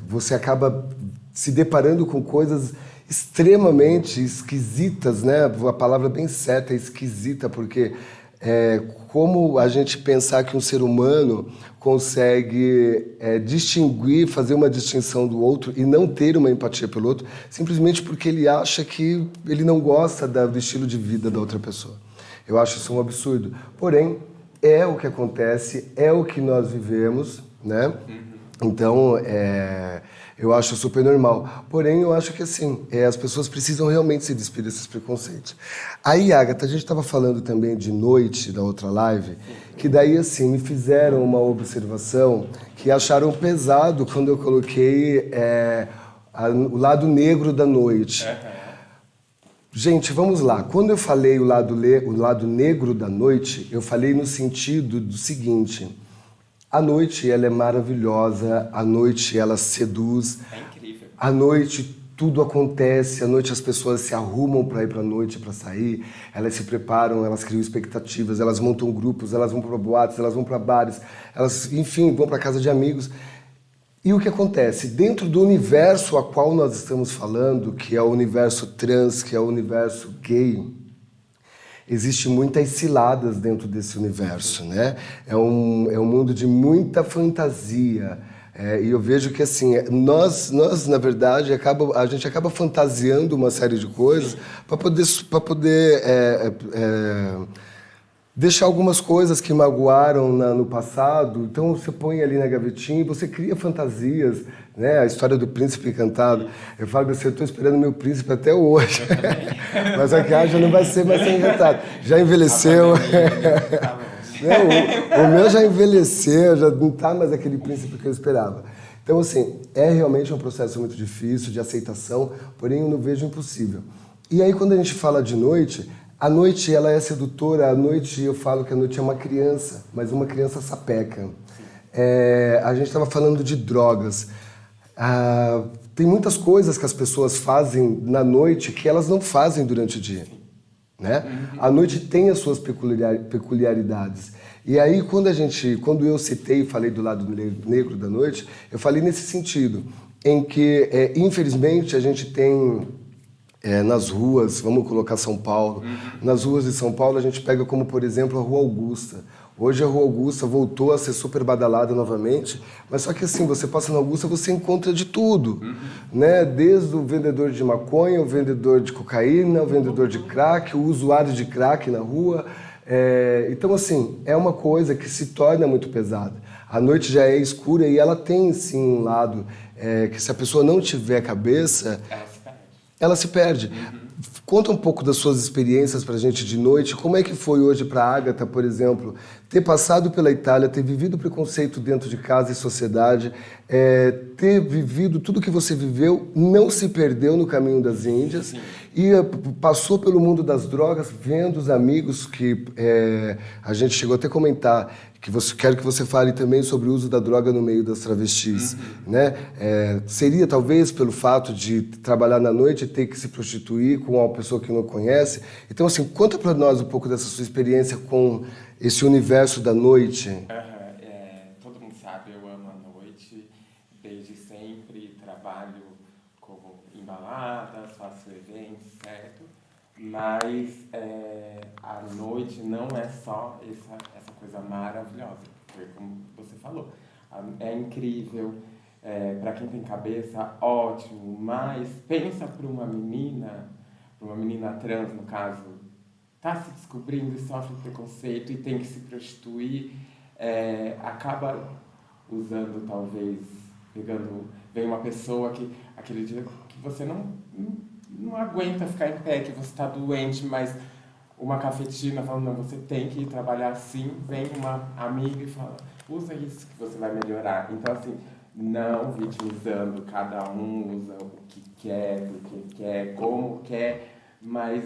você acaba se deparando com coisas extremamente esquisitas, né? A palavra bem certa é esquisita, porque como a gente pensar que um ser humano consegue distinguir, fazer uma distinção do outro e não ter uma empatia pelo outro, simplesmente porque ele acha que ele não gosta do estilo de vida da outra pessoa. Eu acho isso um absurdo. Porém, é o que acontece, é o que nós vivemos, né? Então, eu acho super normal. Porém, eu acho que, assim, as pessoas precisam realmente se despir desses preconceitos. Aí, Agatha, a gente estava falando também de noite, da outra live, que daí, assim, me fizeram uma observação que acharam pesado quando eu coloquei o lado negro da noite. Gente, vamos lá. Quando eu falei o lado negro da noite, eu falei no sentido do seguinte: a noite, ela é maravilhosa, a noite, ela seduz. É incrível. À noite, tudo acontece, à noite as pessoas se arrumam para ir para a noite, para sair, elas se preparam, elas criam expectativas, elas montam grupos, elas vão para boates, elas vão para bares, elas, enfim, vão para casa de amigos. E o que acontece? Dentro do universo a qual nós estamos falando, que é o universo trans, que é o universo gay, existe muitas ciladas dentro desse universo, né? É um mundo de muita fantasia. E eu vejo que, assim, nós na verdade, a gente acaba fantasiando uma série de coisas para poder deixar algumas coisas que magoaram no passado. Então, você põe ali na gavetinha e você cria fantasias, né? A história do príncipe encantado. Eu falo assim, eu estou esperando meu príncipe até hoje. Mas a Kiara já não vai ser mais tão encantado. Já envelheceu. Não, o meu já envelheceu, já não está mais aquele príncipe que eu esperava. Então, assim, é realmente um processo muito difícil de aceitação, porém eu não vejo impossível. E aí, quando a gente fala de noite, a noite ela é sedutora, a noite eu falo que a noite é uma criança, mas uma criança sapeca. A gente estava falando de drogas. Tem muitas coisas que as pessoas fazem na noite que elas não fazem durante o dia. Né? A noite tem as suas peculiaridades. E aí, quando eu citei e falei do lado negro da noite, eu falei nesse sentido, em que, infelizmente, a gente tem nas ruas, vamos colocar São Paulo, nas ruas de São Paulo a gente pega como, por exemplo, a Rua Augusta. Hoje a Rua Augusta voltou a ser super badalada novamente, mas só que assim, você passa na Augusta, você encontra de tudo, né? Desde o vendedor de maconha, o vendedor de cocaína, o vendedor de crack, o usuário de crack na rua. Então, assim, é uma coisa que se torna muito pesada. A noite já é escura e ela tem, sim, um lado que se a pessoa não tiver cabeça, ela se perde. Conta um pouco das suas experiências pra gente de noite. Como é que foi hoje pra Agatha, por exemplo, ter passado pela Itália, ter vivido preconceito dentro de casa e sociedade, ter vivido tudo que você viveu, não se perdeu no caminho das Índias e passou pelo mundo das drogas, vendo os amigos que a gente chegou até a comentar, quero que você fale também sobre o uso da droga no meio das travestis, né? Seria talvez pelo fato de trabalhar na noite e ter que se prostituir com uma pessoa que não conhece. Então, assim, conta para nós um pouco dessa sua experiência com esse universo da noite. Todo trabalho como em baladas, faço eventos, certo? Mas a noite não é só essa coisa maravilhosa, foi como você falou. É incrível, para quem tem cabeça, ótimo, mas pensa para uma menina trans, no caso, está se descobrindo e sofre preconceito e tem que se prostituir, acaba usando, talvez, vem uma pessoa que, aquele dia que você não aguenta ficar em pé, que você está doente, mas uma cafetina falando, não, você tem que ir trabalhar assim, vem uma amiga e fala, usa isso que você vai melhorar. Então, assim, não vitimizando, cada um usa o que quer, porque quer, como quer, mas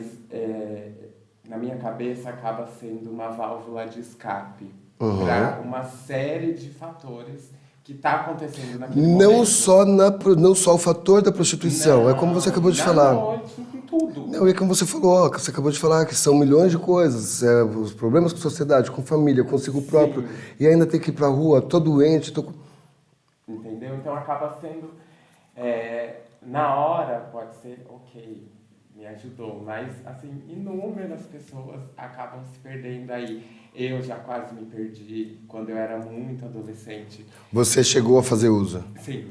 na minha cabeça acaba sendo uma válvula de escape para uma série de fatores que está acontecendo naquele momento. Não só o fator da prostituição, Não, é como você acabou de falar. noite, em tudo. Não, é como você acabou de falar, que são milhões de coisas, os problemas com a sociedade, com família, consigo próprio, Sim. e ainda ter que ir pra rua, tô doente, Entendeu? Então acaba sendo, na hora pode ser, ok, me ajudou, mas assim, inúmeras pessoas acabam se perdendo aí. Eu já quase me perdi quando eu era muito adolescente. Você chegou a fazer uso. Sim,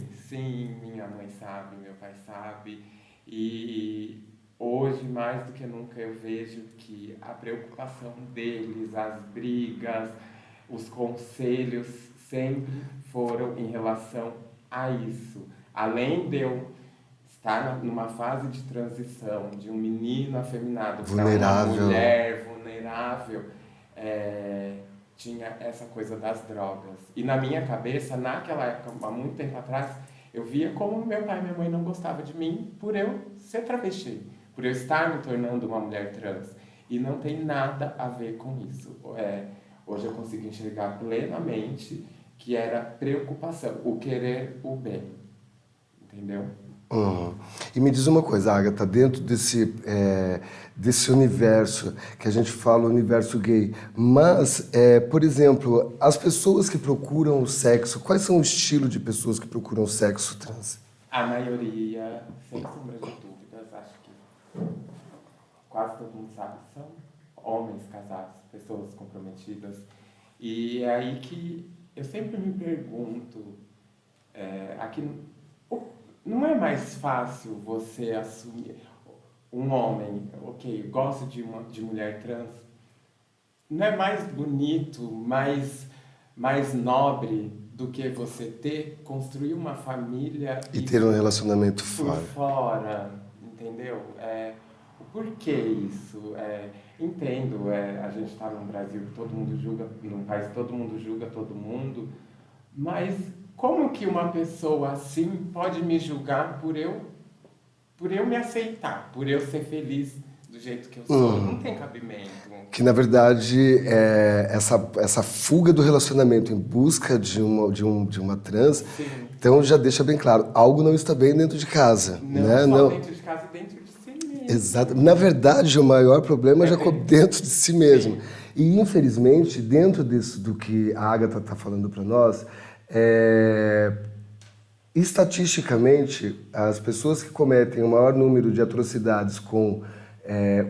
minha mãe sabe, meu pai sabe. E hoje, mais do que nunca, eu vejo que a preocupação deles, as brigas, os conselhos sempre foram em relação a isso. Além de eu estar numa fase de transição, de um menino afeminado para uma mulher vulnerável, tinha essa coisa das drogas. E na minha cabeça, naquela época, há muito tempo atrás, eu via como meu pai e minha mãe não gostavam de mim por eu ser travesti, por eu estar me tornando uma mulher trans. E não tem nada a ver com isso. Hoje eu consigo enxergar plenamente que era preocupação, o querer o bem. Entendeu? E me diz uma coisa, Agatha, dentro desse universo, que a gente fala universo gay, mas, por exemplo, as pessoas que procuram o sexo, quais são o estilo de pessoas que procuram o sexo trans? A maioria, sem sombra de dúvidas, acho que quase todo mundo sabe, são homens casados, pessoas comprometidas. E é aí que eu sempre me pergunto, aqui não é mais fácil você assumir um homem, ok, gosto de mulher trans, não é mais bonito, mais nobre do que você construir uma família e ter um relacionamento por fora, entendeu? O porquê isso? Entendo, a gente está num Brasil que todo mundo julga, num país que todo mundo julga todo mundo, mas como que uma pessoa assim pode me julgar por eu me aceitar, por eu ser feliz do jeito que eu sou? Não tem cabimento. Que, na verdade, essa fuga do relacionamento em busca de uma trans, Sim. Então já deixa bem claro, algo não está bem dentro de casa. Não dentro de casa e dentro de si mesmo. Exato. Na verdade, o maior problema já é dentro de si mesmo. Sim. E, infelizmente, dentro disso do que a Agatha está falando para nós, estatisticamente, as pessoas que cometem o maior número de atrocidades com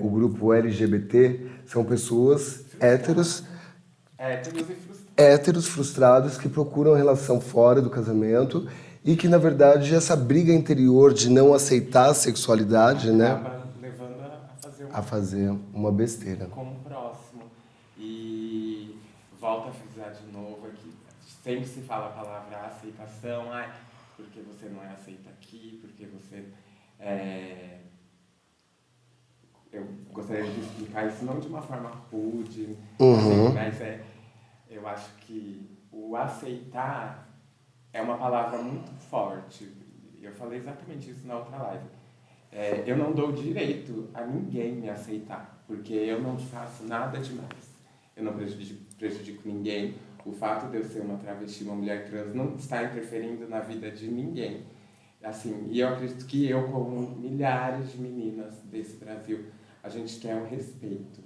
o grupo LGBT são pessoas héteros frustrados que procuram relação fora do casamento e que, na verdade, essa briga interior de não aceitar a sexualidade, acaba levando a fazer uma besteira. Com o próximo. E volto a frisar de novo aqui, sempre se fala a palavra aceitação, porque você não é aceita aqui, porque você eu gostaria de explicar isso não de uma forma rude, mas eu acho que o aceitar é uma palavra muito forte. Eu falei exatamente isso na outra live. Eu não dou direito a ninguém me aceitar, porque eu não faço nada demais. Eu não prejudico ninguém. O fato de eu ser uma travesti, uma mulher trans, não está interferindo na vida de ninguém. Assim, e eu acredito que eu, como milhares de meninas desse Brasil, a gente quer o respeito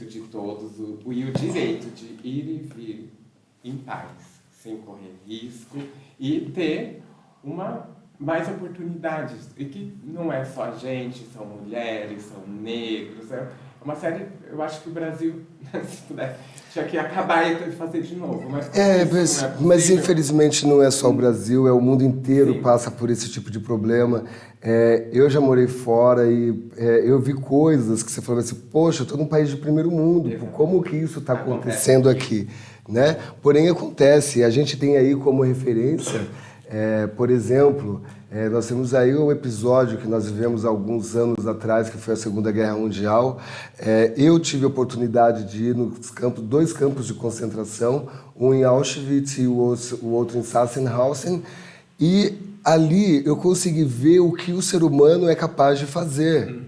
de todos e o direito de ir e vir em paz, sem correr risco e ter uma mais oportunidades. E que não é só a gente, são mulheres, são negros. É uma série, eu acho que o Brasil, se puder, tinha que acabar e fazer de novo. Mas infelizmente não é só o Brasil, é o mundo inteiro. Sim. Passa por esse tipo de problema. Eu já morei fora e eu vi coisas que você falava assim, poxa, eu estou num país de primeiro mundo, como que isso está acontecendo aqui? Né? Porém acontece, a gente tem aí como referência, por exemplo, nós temos aí um episódio que nós vivemos há alguns anos atrás, que foi a Segunda Guerra Mundial. Eu tive a oportunidade de ir nos dois campos de concentração, um em Auschwitz e o outro em Sachsenhausen, e ali eu consegui ver o que o ser humano é capaz de fazer.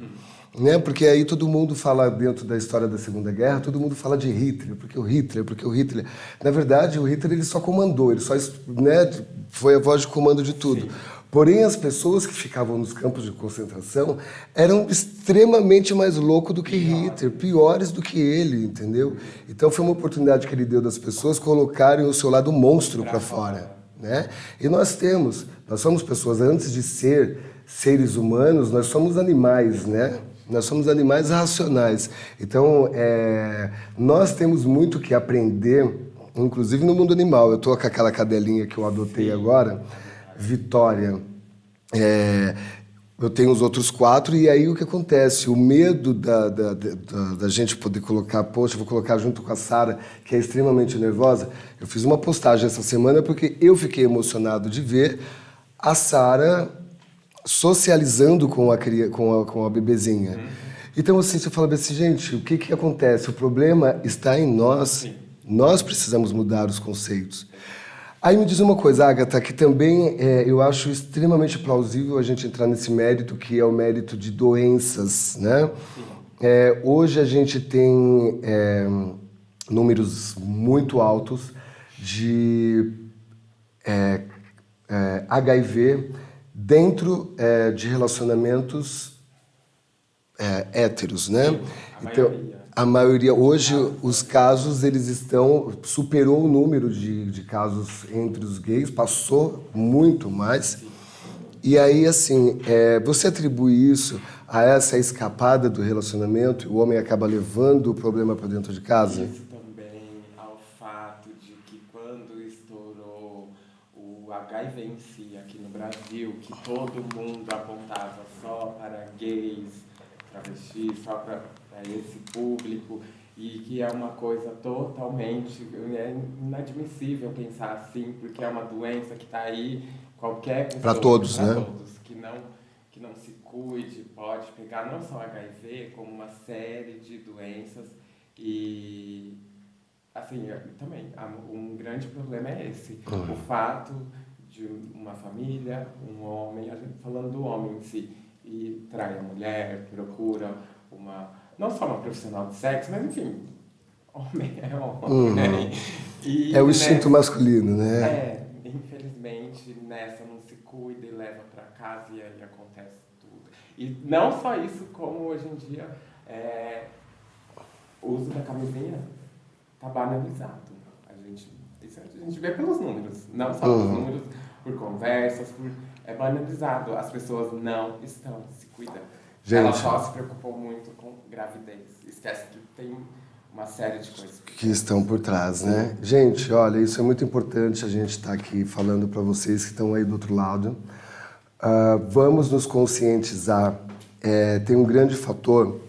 Né? Porque aí todo mundo fala, dentro da história da Segunda Guerra, todo mundo fala de Hitler, porque o Hitler. Na verdade, o Hitler ele só comandou, ele só, né, foi a voz de comando de tudo. Sim. Porém, as pessoas que ficavam nos campos de concentração eram extremamente mais loucos do que Hitler, piores do que ele, entendeu? Então foi uma oportunidade que ele deu das pessoas colocarem o seu lado monstro para fora. Né? E nós somos pessoas, antes de ser seres humanos, nós somos animais, né? Nós somos animais racionais. Então, nós temos muito que aprender, inclusive no mundo animal. Eu estou com aquela cadelinha que eu adotei agora, Vitória. Eu tenho os outros 4, e aí o que acontece? O medo da gente poder colocar, poxa, vou colocar junto com a Sara, que é extremamente nervosa. Eu fiz uma postagem essa semana porque eu fiquei emocionado de ver a Sara socializando com a bebezinha. Então, assim, você fala assim, gente, o que acontece? O problema está em nós. Sim. Nós precisamos mudar os conceitos. Aí me diz uma coisa, Agatha, que também eu acho extremamente plausível a gente entrar nesse mérito, que é o mérito de doenças, né? Hoje a gente tem números muito altos de HIV dentro de relacionamentos héteros, né? Sim, então, a maioria hoje, os casos, superou o número de casos entre os gays, passou muito mais. E aí, assim, você atribui isso a essa escapada do relacionamento e o homem acaba levando o problema para dentro de casa? Isso também ao fato de que quando estourou o HIV em si aqui no Brasil, que todo mundo apontava só para gays, travestis, só para esse público, e que é uma coisa totalmente inadmissível pensar assim, porque é uma doença que está aí, qualquer pessoa, para todos, né? Todos, que não se cuide, pode pegar não só HIV, como uma série de doenças. E assim, também um grande problema é esse, o fato de uma família, um homem, a gente falando do homem em si, e trai a mulher, procura não só uma profissional de sexo, mas enfim, homem é homem, né? E é o instinto masculino, né? Infelizmente, nessa não se cuida e leva para casa e aí acontece tudo. E não só isso, como hoje em dia o uso da camisinha está banalizado. Isso a gente vê pelos números, não só pelos números, por conversas, é banalizado. As pessoas não estão se cuidando. Gente, ela só se preocupou muito com gravidez. Esquece que tem uma série de coisas que estão por trás, né? Gente, olha, isso é muito importante a gente estar aqui falando para vocês que estão aí do outro lado. Vamos nos conscientizar. Tem um grande fator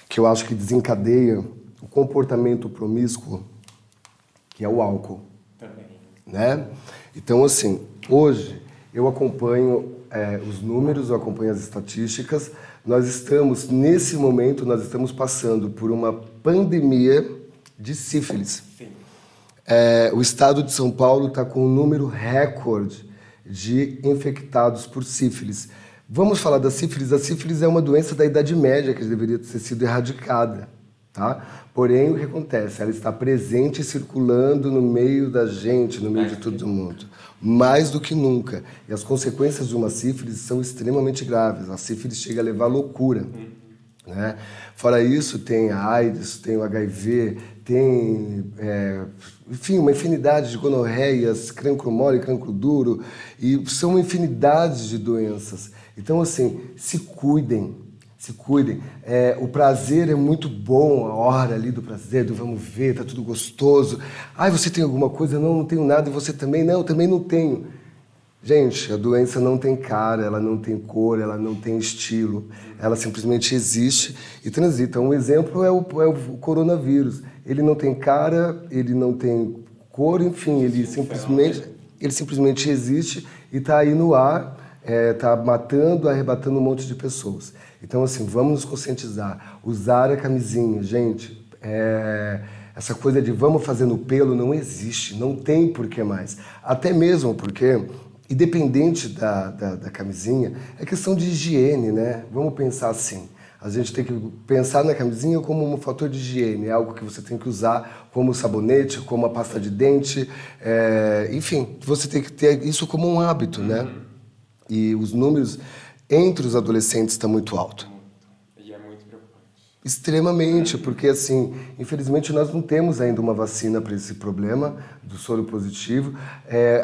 que eu acho que desencadeia o comportamento promíscuo, que é o álcool. Também. Né? Então, assim, hoje eu acompanho os números, eu acompanho as estatísticas. Nesse momento, nós estamos passando por uma pandemia de sífilis. Sim. O estado de São Paulo está com um número recorde de infectados por sífilis. Vamos falar da sífilis? A sífilis é uma doença da Idade Média que deveria ter sido erradicada. Tá? Porém, o que acontece? Ela está presente e circulando no meio da gente, no meio de todo mundo. Mais do que nunca. E as consequências de uma sífilis são extremamente graves. A sífilis chega a levar à loucura. Né? Fora isso, tem a AIDS, tem o HIV, tem, enfim, uma infinidade de gonorreias, cancro mole, cancro duro, e são infinidades de doenças. Então, assim, se cuidem, se cuidem. O prazer é muito bom, a hora ali do prazer, do vamos ver, tá tudo gostoso. Ai, você tem alguma coisa? Não, não tenho nada. E você também? Não, eu também não tenho. Gente, a doença não tem cara, ela não tem cor, ela não tem estilo. Ela simplesmente existe e transita. Um exemplo é o coronavírus. Ele não tem cara, ele não tem cor, enfim, ele simplesmente existe e está aí no ar, está matando, arrebatando um monte de pessoas. Então, assim, vamos nos conscientizar. Usar a camisinha, gente, essa coisa de vamos fazer no pelo não existe, não tem porquê mais. Até mesmo porque, independente da camisinha, é questão de higiene, né? Vamos pensar assim. A gente tem que pensar na camisinha como um fator de higiene, é algo que você tem que usar como sabonete, como a pasta de dente, enfim, você tem que ter isso como um hábito, né? E os números entre os adolescentes estão muito altos. E é muito preocupante. Extremamente, porque assim, infelizmente nós não temos ainda uma vacina para esse problema do soro positivo.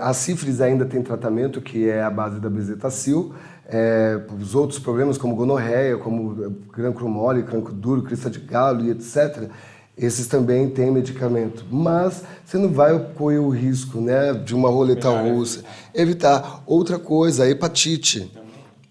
A sífilis ainda tem tratamento, que é a base da bezetacil. Os outros problemas, como gonorreia, como cancro mole, cancro duro, crista de galo e etc., esses também têm medicamento. Mas você não vai correr o risco, né, de uma roleta russa. Evitar. Outra coisa, a hepatite.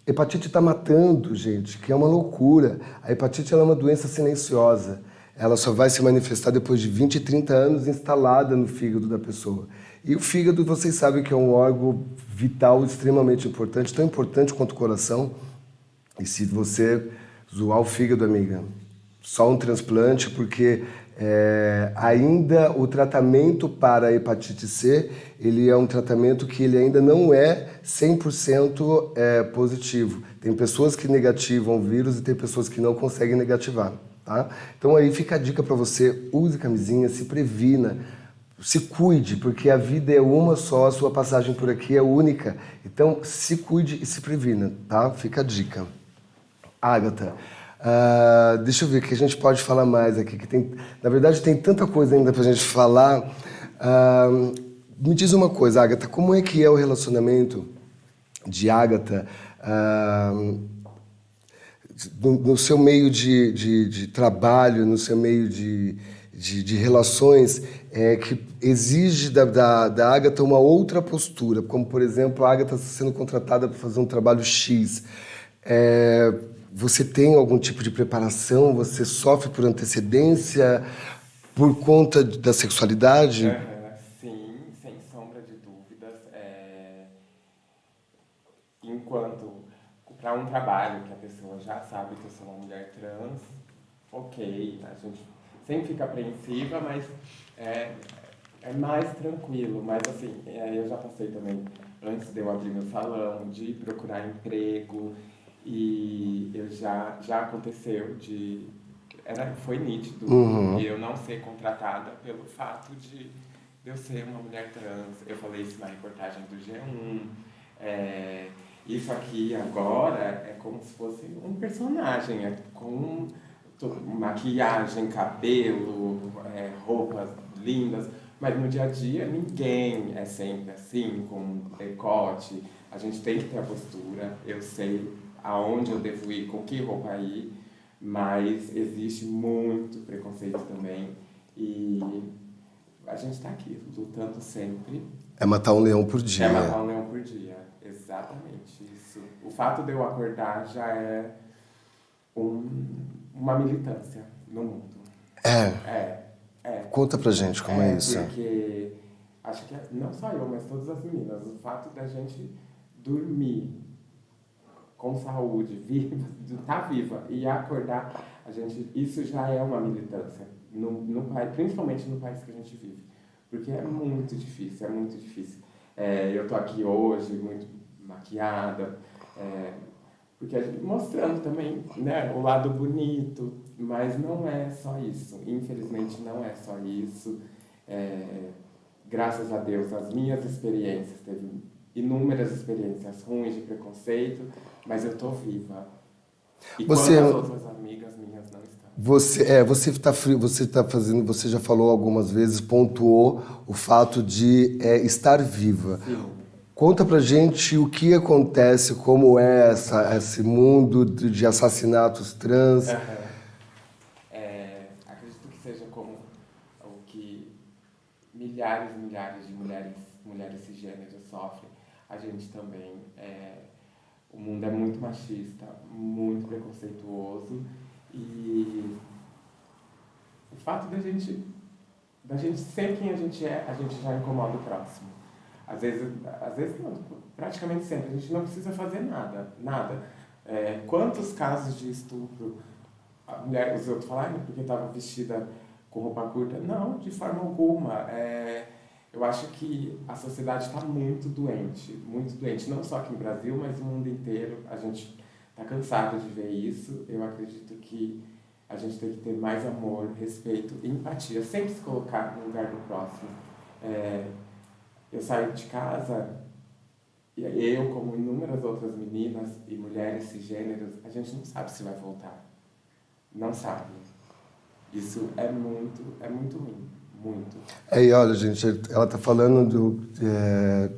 Hepatite está matando, gente, que é uma loucura. A hepatite ela é uma doença silenciosa. Ela só vai se manifestar depois de 20, 30 anos instalada no fígado da pessoa. E o fígado, vocês sabem que é um órgão vital extremamente importante, tão importante quanto o coração. E se você zoar o fígado, amiga, só um transplante, porque ainda o tratamento para a hepatite C, ele é um tratamento que ele ainda não é 100% positivo. Tem pessoas que negativam o vírus e tem pessoas que não conseguem negativar, tá? Então aí fica a dica para você, use camisinha, se previna, se cuide, porque a vida é uma só, a sua passagem por aqui é única. Então se cuide e se previna, tá? Fica a dica. Ágata, deixa eu ver o que a gente pode falar mais aqui, que tem, na verdade tem tanta coisa ainda pra gente falar. Me diz uma coisa, Ágata, como é que é o relacionamento de Ágata no seu meio de trabalho, no seu meio de relações, que exige da Ágata uma outra postura, como, por exemplo, a Ágata está sendo contratada para fazer um trabalho X. Você tem algum tipo de preparação? Você sofre por antecedência, por conta da sexualidade? Sim, sem sombra de dúvidas. Enquanto para um trabalho que a pessoa já sabe que eu sou uma mulher trans, ok, a gente sempre fica apreensiva, mas é mais tranquilo. Mas assim, eu já passei também, antes de eu abrir meu salão, de procurar emprego, e já aconteceu foi nítido eu não ser contratada pelo fato de eu ser uma mulher trans. Eu falei isso na reportagem do G1. Isso aqui agora é como se fosse um personagem, com maquiagem, cabelo, roupas lindas, mas no dia a dia ninguém é sempre assim, com decote. A gente tem que ter a postura, eu sei aonde eu devo ir, com que roupa ir, mas existe muito preconceito também e a gente está aqui lutando sempre. É matar um leão por dia. É matar um leão por dia, exatamente isso. O fato de eu acordar já é uma militância no mundo. Conta pra gente como é isso. Porque acho que não só eu, mas todas as meninas, o fato da gente dormir com saúde, estar viva e acordar, isso já é uma militância, principalmente no país que a gente vive. Porque é muito difícil, é muito difícil. Eu tô aqui hoje, muito maquiada, porque mostrando também, né, o lado bonito, mas não é só isso. Infelizmente não é só isso. Graças a Deus, as minhas experiências, teve inúmeras experiências ruins de preconceito, mas eu tô viva. E Você, quantas outras amigas minhas não estão? você tá fazendo, você já falou algumas vezes, pontuou o fato de estar viva. Sim. Conta pra gente o que acontece, como é esse mundo de assassinatos trans. Aham. Acredito que seja como o que milhares e milhares de mulheres cisgêneras sofrem. A gente também. O mundo é muito machista, muito preconceituoso. E o fato da gente ser quem a gente já incomoda o próximo. Às vezes não, praticamente sempre. A gente não precisa fazer nada, nada. Quantos casos de estupro a mulher, os outros falam, porque estava vestida com roupa curta? Não, de forma alguma. Eu acho que a sociedade está muito doente, não só aqui no Brasil, mas no mundo inteiro. A gente está cansado de ver isso. Eu acredito que a gente tem que ter mais amor, respeito, empatia, sempre se colocar no lugar do próximo. Eu saio de casa, e eu, como inúmeras outras meninas e mulheres cisgêneras, a gente não sabe se vai voltar. Não sabe. Isso é muito ruim. Muito. E olha, gente, ela está falando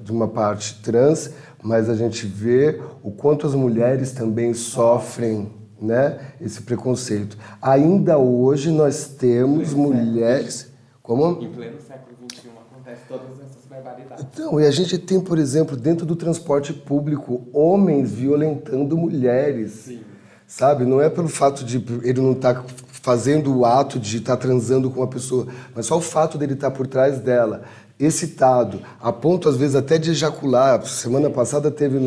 de uma parte trans, mas a gente vê o quanto as mulheres também sofrem, né, esse preconceito. Ainda hoje nós temos mulheres... Como? Em pleno século XXI acontece todas essas barbaridades. Então, e a gente tem, por exemplo, dentro do transporte público, homens violentando mulheres. Sim. Sabe? Não é pelo fato de ele não estar fazendo o ato de estar transando com uma pessoa, mas só o fato dele estar por trás dela, excitado, a ponto às vezes até de ejacular. Semana passada teve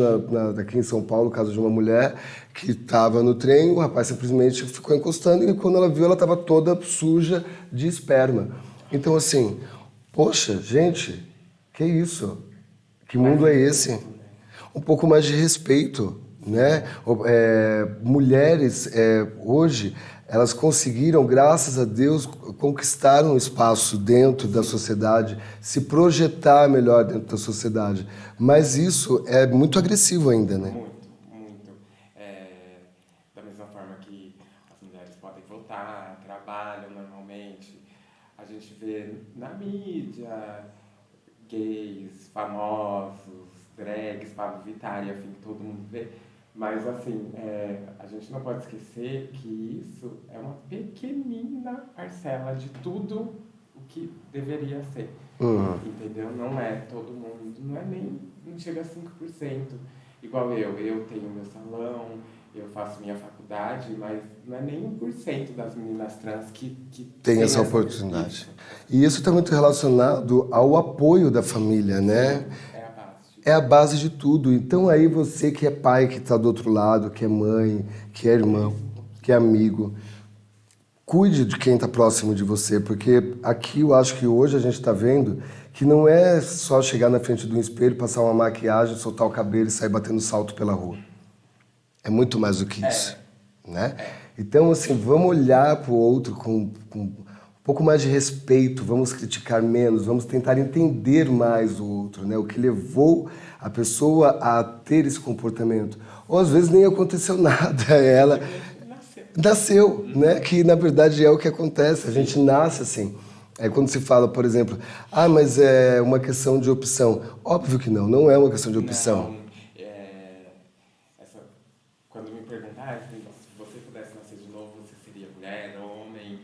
aqui em São Paulo o caso de uma mulher que estava no trem, o rapaz simplesmente ficou encostando e quando ela viu ela estava toda suja de esperma. Então assim, poxa, gente, que isso? Que mundo é esse? Um pouco mais de respeito, né? Mulheres hoje elas conseguiram, graças a Deus, conquistar um espaço dentro da sociedade, se projetar melhor dentro da sociedade. Mas isso é muito agressivo ainda, né? Muito. Da mesma forma que as mulheres podem votar, trabalham normalmente, a gente vê na mídia gays, famosos, drags, Pablo Vittar e afim, que todo mundo vê. Mas, assim, a gente não pode esquecer que isso é uma pequenina parcela de tudo o que deveria ser. Entendeu? Não é todo mundo, não chega a 5%. Igual eu tenho meu salão, eu faço minha faculdade, mas não é nem 1% das meninas trans que tem essa oportunidade. E isso está muito relacionado ao apoio da família, né? É a base de tudo. Então aí você que é pai, que está do outro lado, que é mãe, que é irmão, que é amigo, cuide de quem está próximo de você, porque aqui eu acho que hoje a gente está vendo que não é só chegar na frente do espelho, passar uma maquiagem, soltar o cabelo e sair batendo salto pela rua. É muito mais do que isso, né? Então, assim, vamos olhar para o outro com um pouco mais de respeito, vamos criticar menos, vamos tentar entender mais o outro, né? O que levou a pessoa a ter esse comportamento. Ou às vezes nem aconteceu nada, ela nasceu, né? Que na verdade é o que acontece, a gente nasce assim. Quando se fala, por exemplo, mas é uma questão de opção. Óbvio que não é uma questão de opção. Não, quando me perguntar se você pudesse nascer de novo, você seria mulher, homem,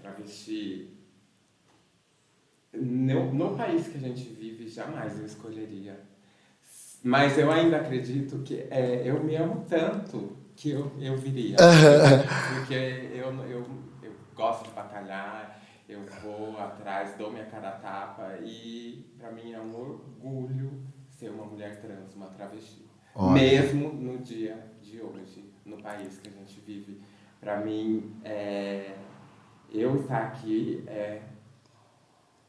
travesti? No país que a gente vive, jamais eu escolheria. Mas eu ainda acredito que eu me amo tanto que eu viria. Porque eu gosto de batalhar, eu vou atrás, dou minha cara a tapa e pra mim é um orgulho ser uma mulher trans, uma travesti. Olha. Mesmo no dia de hoje, no país que a gente vive. Pra mim, eu estar aqui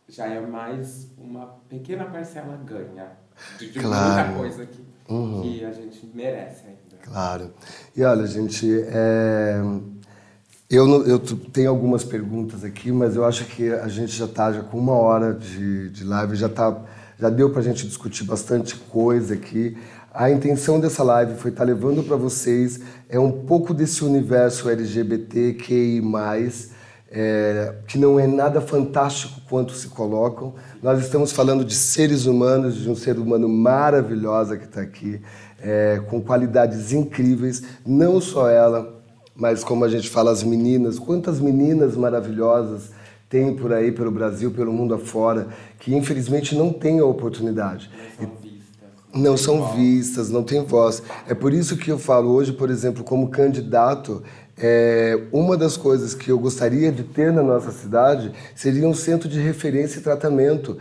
já é mais uma pequena parcela ganha de claro. Muita coisa que a gente merece ainda. Claro. E olha, gente, eu tenho algumas perguntas aqui, mas eu acho que a gente já está com 1 hora de live, já deu para a gente discutir bastante coisa aqui. A intenção dessa live foi estar levando para vocês um pouco desse universo LGBTQI+, que não é nada fantástico quanto se colocam. Nós estamos falando de seres humanos, de um ser humano maravilhosa que está aqui, com qualidades incríveis, não só ela, mas como a gente fala, as meninas. Quantas meninas maravilhosas tem por aí, pelo Brasil, pelo mundo afora, que infelizmente não têm a oportunidade. Não são vistas, não têm voz. É por isso que eu falo hoje, por exemplo, como candidato, uma das coisas que eu gostaria de ter na nossa cidade seria um centro de referência e tratamento,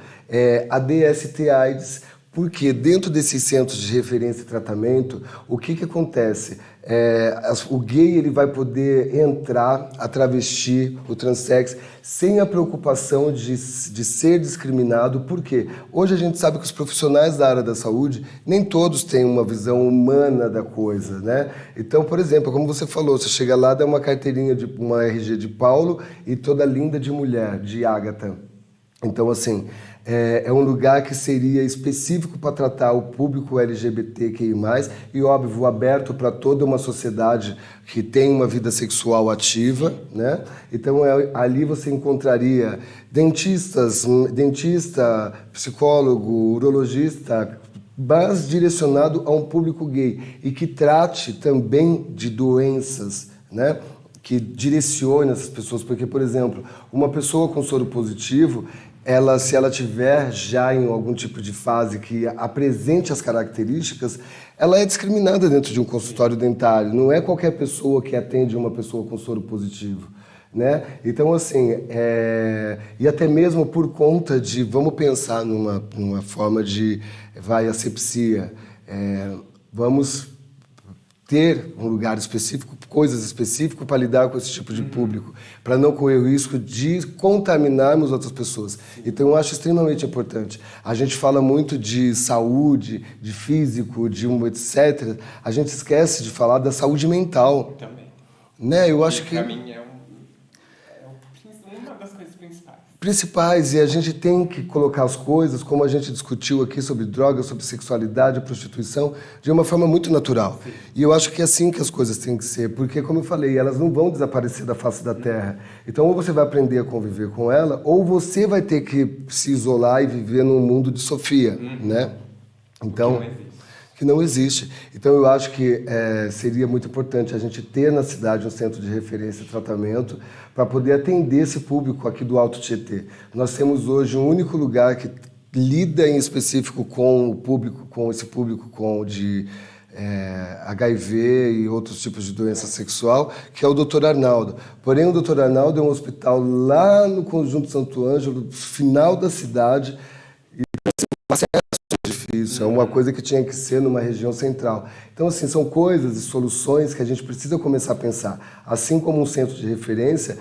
a DST-AIDS, porque dentro desses centros de referência e tratamento, o que acontece? O gay ele vai poder entrar, a travesti, o transsex, sem a preocupação de ser discriminado. Por quê? Hoje a gente sabe que os profissionais da área da saúde, nem todos têm uma visão humana da coisa, né? Então, por exemplo, como você falou, você chega lá, dá uma carteirinha, de uma RG de Paulo e toda linda de mulher, de Ágata. Então, assim, é um lugar que seria específico para tratar o público LGBTQI+, e, óbvio, aberto para toda uma sociedade que tem uma vida sexual ativa, né? Então, ali você encontraria dentista, psicólogo, urologista, mas direcionado a um público gay e que trate também de doenças, né? Que direcione essas pessoas, porque, por exemplo, uma pessoa com soro positivo, se ela tiver já em algum tipo de fase que apresente as características, ela é discriminada dentro de um consultório dentário. Não é qualquer pessoa que atende uma pessoa com soro positivo, né? Então, assim, e até mesmo por conta de, vamos pensar numa forma de, asepsia, vamos ter um lugar específico, coisas específicas para lidar com esse tipo de público, para não correr o risco de contaminarmos outras pessoas. Então, eu acho extremamente importante. A gente fala muito de saúde, de físico, de etc. A gente esquece de falar da saúde mental. Também. Né? Eu acho que... Para mim uma das coisas principais. E a gente tem que colocar as coisas, como a gente discutiu aqui sobre drogas, sobre sexualidade, prostituição, de uma forma muito natural. Sim. E eu acho que é assim que as coisas têm que ser, porque, como eu falei, elas não vão desaparecer da face da terra. Então, ou você vai aprender a conviver com ela, ou você vai ter que se isolar e viver num mundo de Sofia, né? Então, que não existe. Então, eu acho que seria muito importante a gente ter na cidade um centro de referência e tratamento para poder atender esse público aqui do Alto Tietê. Nós temos hoje um único lugar que lida em específico com o público, com esse público de HIV e outros tipos de doença sexual, que é o Dr. Arnaldo. Porém, o Dr. Arnaldo é um hospital lá no Conjunto Santo Ângelo, no final da cidade, e difícil, é uma coisa que tinha que ser numa região central. Então, assim, são coisas e soluções que a gente precisa começar a pensar. Assim como um centro de referência,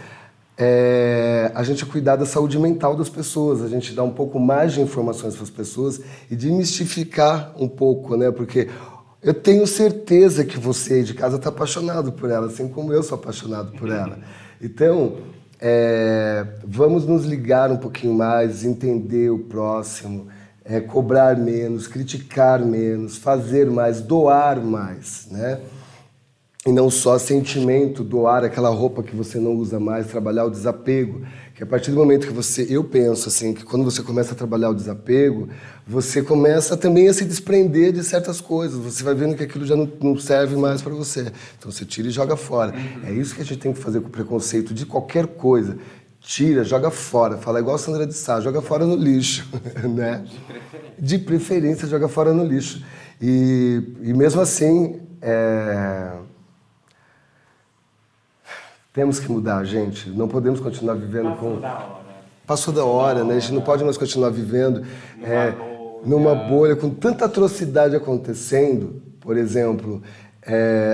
a gente cuidar da saúde mental das pessoas, a gente dar um pouco mais de informações para as pessoas e demistificar um pouco, né? Porque eu tenho certeza que você aí de casa está apaixonado por ela, assim como eu sou apaixonado por ela. Então, vamos nos ligar um pouquinho mais, entender o próximo, cobrar menos, criticar menos, fazer mais, doar mais, né? E não só sentimento, doar aquela roupa que você não usa mais, trabalhar o desapego, que a partir do momento que eu penso assim, que quando você começa a trabalhar o desapego, você começa também a se desprender de certas coisas, você vai vendo que aquilo já não serve mais para você, então você tira e joga fora. É isso que a gente tem que fazer com o preconceito de qualquer coisa. Tira, joga fora. Fala igual a Sandra de Sá, joga fora no lixo, né? De preferência, joga fora no lixo. E mesmo assim, temos que mudar, gente. Não podemos continuar vivendo Passou da hora, né? A gente não pode mais continuar vivendo numa bolha com tanta atrocidade acontecendo. Por exemplo,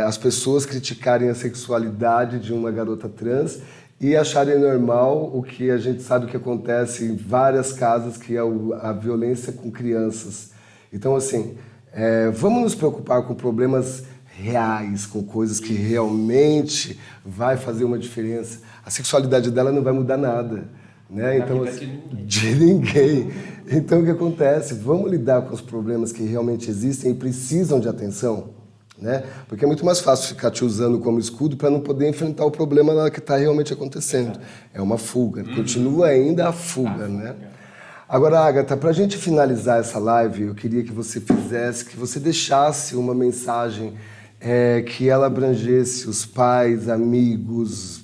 as pessoas criticarem a sexualidade de uma garota trans e acharem normal o que a gente sabe que acontece em várias casas, que é a violência com crianças. Então, assim, vamos nos preocupar com problemas reais, com coisas que realmente vai fazer uma diferença. A sexualidade dela não vai mudar nada, né? Na Então, vida assim, de ninguém. de ninguém. Então, o que acontece? Vamos lidar com os problemas que realmente existem e precisam de atenção, né? Porque é muito mais fácil ficar te usando como escudo para não poder enfrentar o problema lá que está realmente acontecendo. É uma fuga. Continua ainda a fuga, né? Agora, Agatha, para a gente finalizar essa live, eu queria que você fizesse, que você deixasse uma mensagem que ela abrangesse os pais, amigos,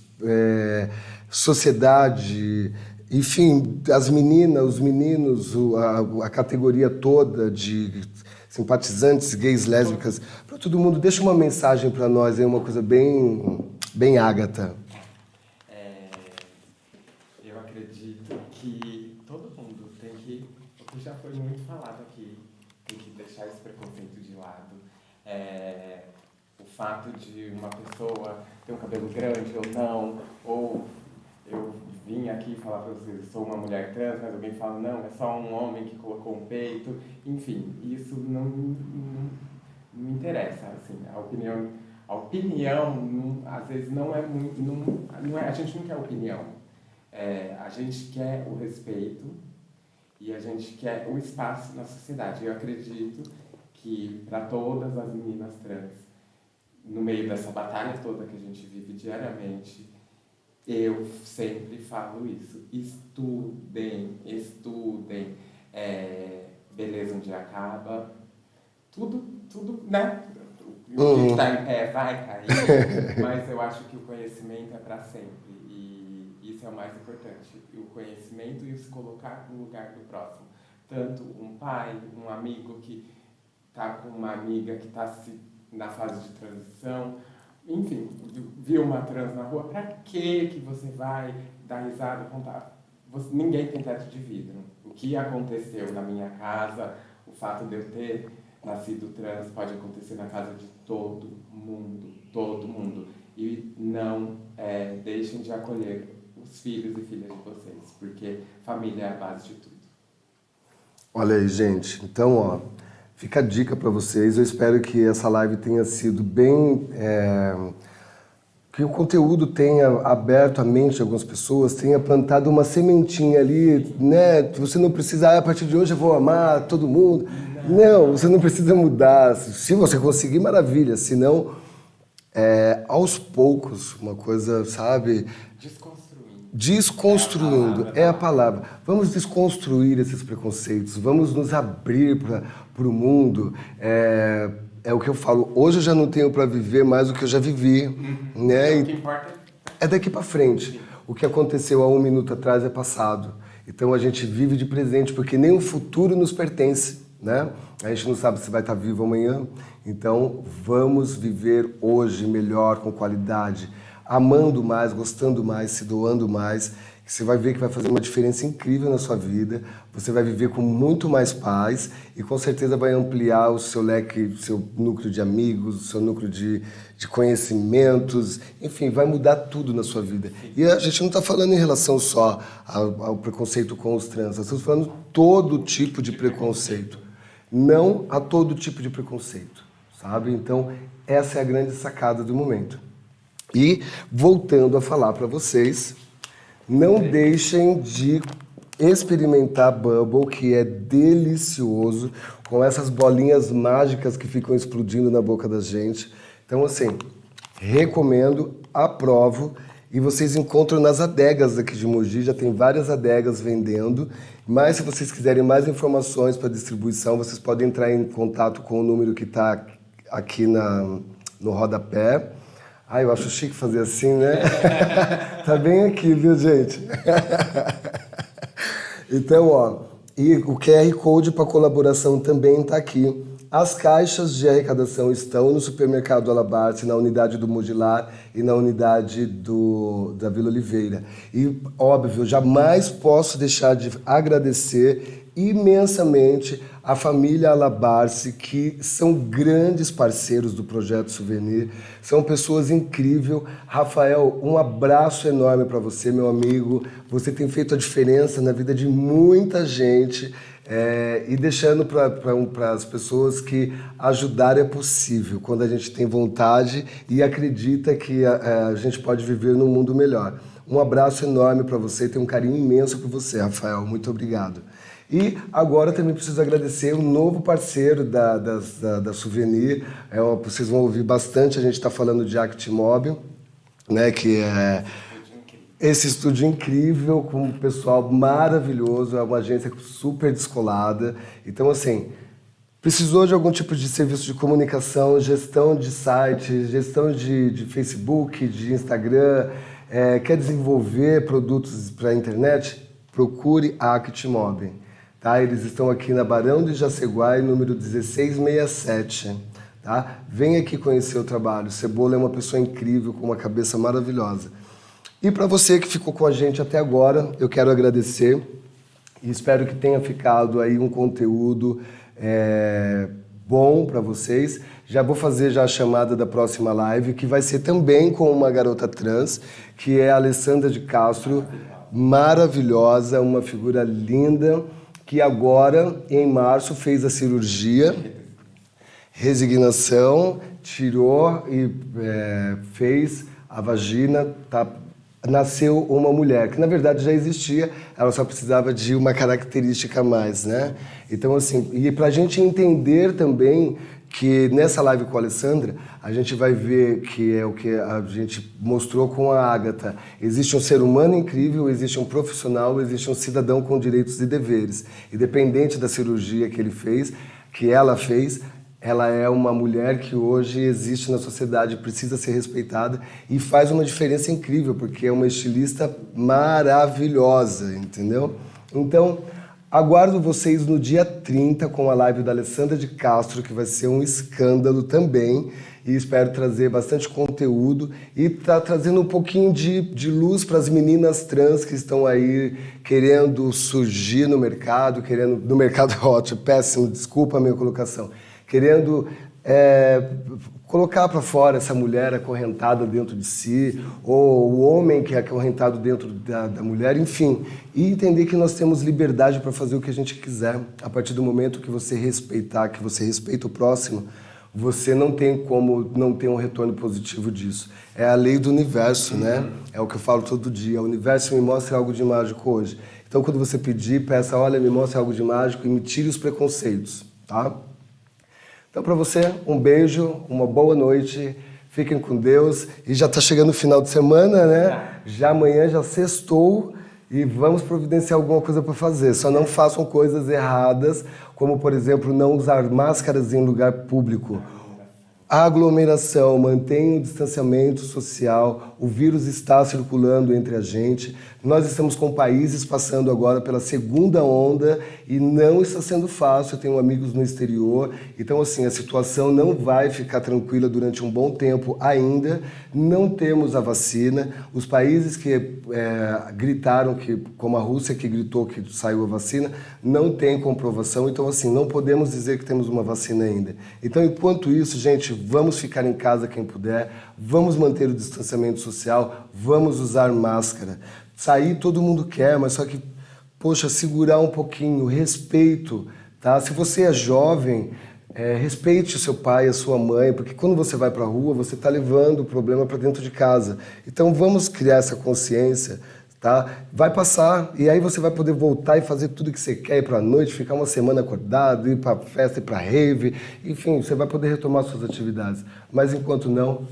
sociedade, enfim, as meninas, os meninos, a categoria toda de simpatizantes gays, lésbicas, para todo mundo. Deixa uma mensagem para nós, aí, uma coisa bem Agatha. Eu acredito que todo mundo tem que, o que já foi muito falado aqui, tem que deixar esse preconceito de lado. O fato de uma pessoa ter um cabelo grande ou não, ou eu vim aqui falar para vocês, sou uma mulher trans, mas alguém fala, não, é só um homem que colocou um peito. Enfim, isso não me interessa, assim, a opinião às vezes não é muito, não é, a gente não quer opinião, a gente quer o respeito e a gente quer o espaço na sociedade. Eu acredito que para todas as meninas trans, no meio dessa batalha toda que a gente vive diariamente, eu sempre falo isso. Estudem. Beleza um dia acaba. Tudo, né? O que está em pé vai cair. Mas eu acho que o conhecimento é para sempre. E isso é o mais importante. O conhecimento e o se colocar no lugar do próximo. Tanto um pai, um amigo que está com uma amiga que está na fase de transição. Enfim, viu uma trans na rua, pra que você vai dar risada, contar? Ninguém tem teto de vidro. O que aconteceu na minha casa, o fato de eu ter nascido trans, pode acontecer na casa de todo mundo. E não deixem de acolher os filhos e filhas de vocês, porque família é a base de tudo. Olha aí, gente. Então, ó, fica a dica para vocês. Eu espero que essa live tenha sido bem... que o conteúdo tenha aberto a mente de algumas pessoas, tenha plantado uma sementinha ali, né? Você não precisa, a partir de hoje eu vou amar todo mundo. Não, você não precisa mudar. Se você conseguir, maravilha. Se não, aos poucos, uma coisa, sabe... Desconstruindo, é a palavra. Vamos desconstruir esses preconceitos, vamos nos abrir para o mundo. É o que eu falo, hoje eu já não tenho para viver mais o que eu já vivi. Né? O que importa é daqui para frente. O que aconteceu há 1 minuto atrás é passado. Então a gente vive de presente, porque nem o futuro nos pertence. Né? A gente não sabe se vai estar vivo amanhã. Então vamos viver hoje melhor, com qualidade, amando mais, gostando mais, se doando mais, que você vai ver que vai fazer uma diferença incrível na sua vida, você vai viver com muito mais paz e com certeza vai ampliar o seu leque, o seu núcleo de amigos, o seu núcleo de conhecimentos, enfim, vai mudar tudo na sua vida. E a gente não está falando em relação só ao preconceito com os trans, nós estamos falando todo tipo de preconceito, não a todo tipo de preconceito, sabe? Então, essa é a grande sacada do momento. E, voltando a falar para vocês, não deixem de experimentar Bubble, que é delicioso, com essas bolinhas mágicas que ficam explodindo na boca da gente. Então, assim, recomendo, aprovo, e vocês encontram nas adegas aqui de Mogi, já tem várias adegas vendendo, mas se vocês quiserem mais informações para distribuição, vocês podem entrar em contato com o número que está aqui no rodapé. Eu acho chique fazer assim, né? Tá bem aqui, viu, gente? Então, ó, e o QR Code para colaboração também está aqui. As caixas de arrecadação estão no supermercado Alabarte, na unidade do Mogilar e na unidade da Vila Oliveira. E, óbvio, eu jamais posso deixar de agradecer imensamente a família Alabarce, que são grandes parceiros do Projeto Souvenir, são pessoas incríveis. Rafael, um abraço enorme para você, meu amigo. Você tem feito a diferença na vida de muita gente. E deixando para as pessoas que ajudar é possível, quando a gente tem vontade e acredita que a gente pode viver num mundo melhor. Um abraço enorme para você, tenho um carinho imenso por você, Rafael, muito obrigado. E agora também preciso agradecer o novo parceiro da Souvenir. Vocês vão ouvir bastante, a gente está falando de Actimob, né, que é esse estúdio incrível, com um pessoal maravilhoso, é uma agência super descolada. Então, assim, precisou de algum tipo de serviço de comunicação, gestão de site, gestão de Facebook, de Instagram, quer desenvolver produtos para a internet? Procure a Actimob. Tá? Eles estão aqui na Barão de Jaceguai, número 1667. Tá? Vem aqui conhecer o trabalho. Cebola é uma pessoa incrível, com uma cabeça maravilhosa. E para você que ficou com a gente até agora, eu quero agradecer e espero que tenha ficado aí um conteúdo bom para vocês. Já vou fazer já a chamada da próxima live, que vai ser também com uma garota trans, que é a Alessandra de Castro, maravilhosa, uma figura linda, que agora, em março, fez a cirurgia, resignação, tirou e fez a vagina, nasceu uma mulher, que na verdade já existia, ela só precisava de uma característica a mais, né? Então, assim, e pra gente entender também que nessa live com a Alessandra, a gente vai ver que é o que a gente mostrou com a Ágata. Existe um ser humano incrível, existe um profissional, existe um cidadão com direitos e deveres. Independente da cirurgia que ele fez, que ela fez, ela é uma mulher que hoje existe na sociedade, precisa ser respeitada e faz uma diferença incrível, porque é uma estilista maravilhosa, entendeu? Então, aguardo vocês no dia 30 com a live da Alessandra de Castro, que vai ser um escândalo também, e espero trazer bastante conteúdo e tá trazendo um pouquinho de luz para as meninas trans que estão aí querendo surgir no mercado ótimo, péssimo, desculpa a minha colocação, querendo colocar para fora essa mulher acorrentada dentro de si, ou o homem que é acorrentado dentro da mulher, enfim. E entender que nós temos liberdade para fazer o que a gente quiser. A partir do momento que você respeitar, que você respeita o próximo, você não tem como não ter um retorno positivo disso. É a lei do universo, né? É o que eu falo todo dia. O universo me mostra algo de mágico hoje. Então, quando você pedir, peça, olha, me mostra algo de mágico e me tire os preconceitos, tá? Então, para você, um beijo, uma boa noite, fiquem com Deus. E já está chegando o final de semana, né? Já amanhã, já sextou e vamos providenciar alguma coisa para fazer. Só não façam coisas erradas, como, por exemplo, não usar máscaras em lugar público. Aglomeração, mantenha o distanciamento social, o vírus está circulando entre a gente. Nós estamos com países passando agora pela segunda onda e não está sendo fácil, eu tenho amigos no exterior. Então, assim, a situação não vai ficar tranquila durante um bom tempo ainda. Não temos a vacina. Os países que gritaram, como a Rússia que gritou que saiu a vacina, não tem comprovação. Então, assim, não podemos dizer que temos uma vacina ainda. Então, enquanto isso, gente, vamos ficar em casa quem puder, vamos manter o distanciamento social, vamos usar máscara. Sair todo mundo quer, mas só que, poxa, segurar um pouquinho, respeito, tá? Se você é jovem, respeite o seu pai, a sua mãe, porque quando você vai para a rua, você está levando o problema para dentro de casa. Então vamos criar essa consciência, tá? Vai passar e aí você vai poder voltar e fazer tudo que você quer, ir para a noite, ficar uma semana acordado, ir para festa, ir para rave, enfim, você vai poder retomar suas atividades. Mas enquanto não,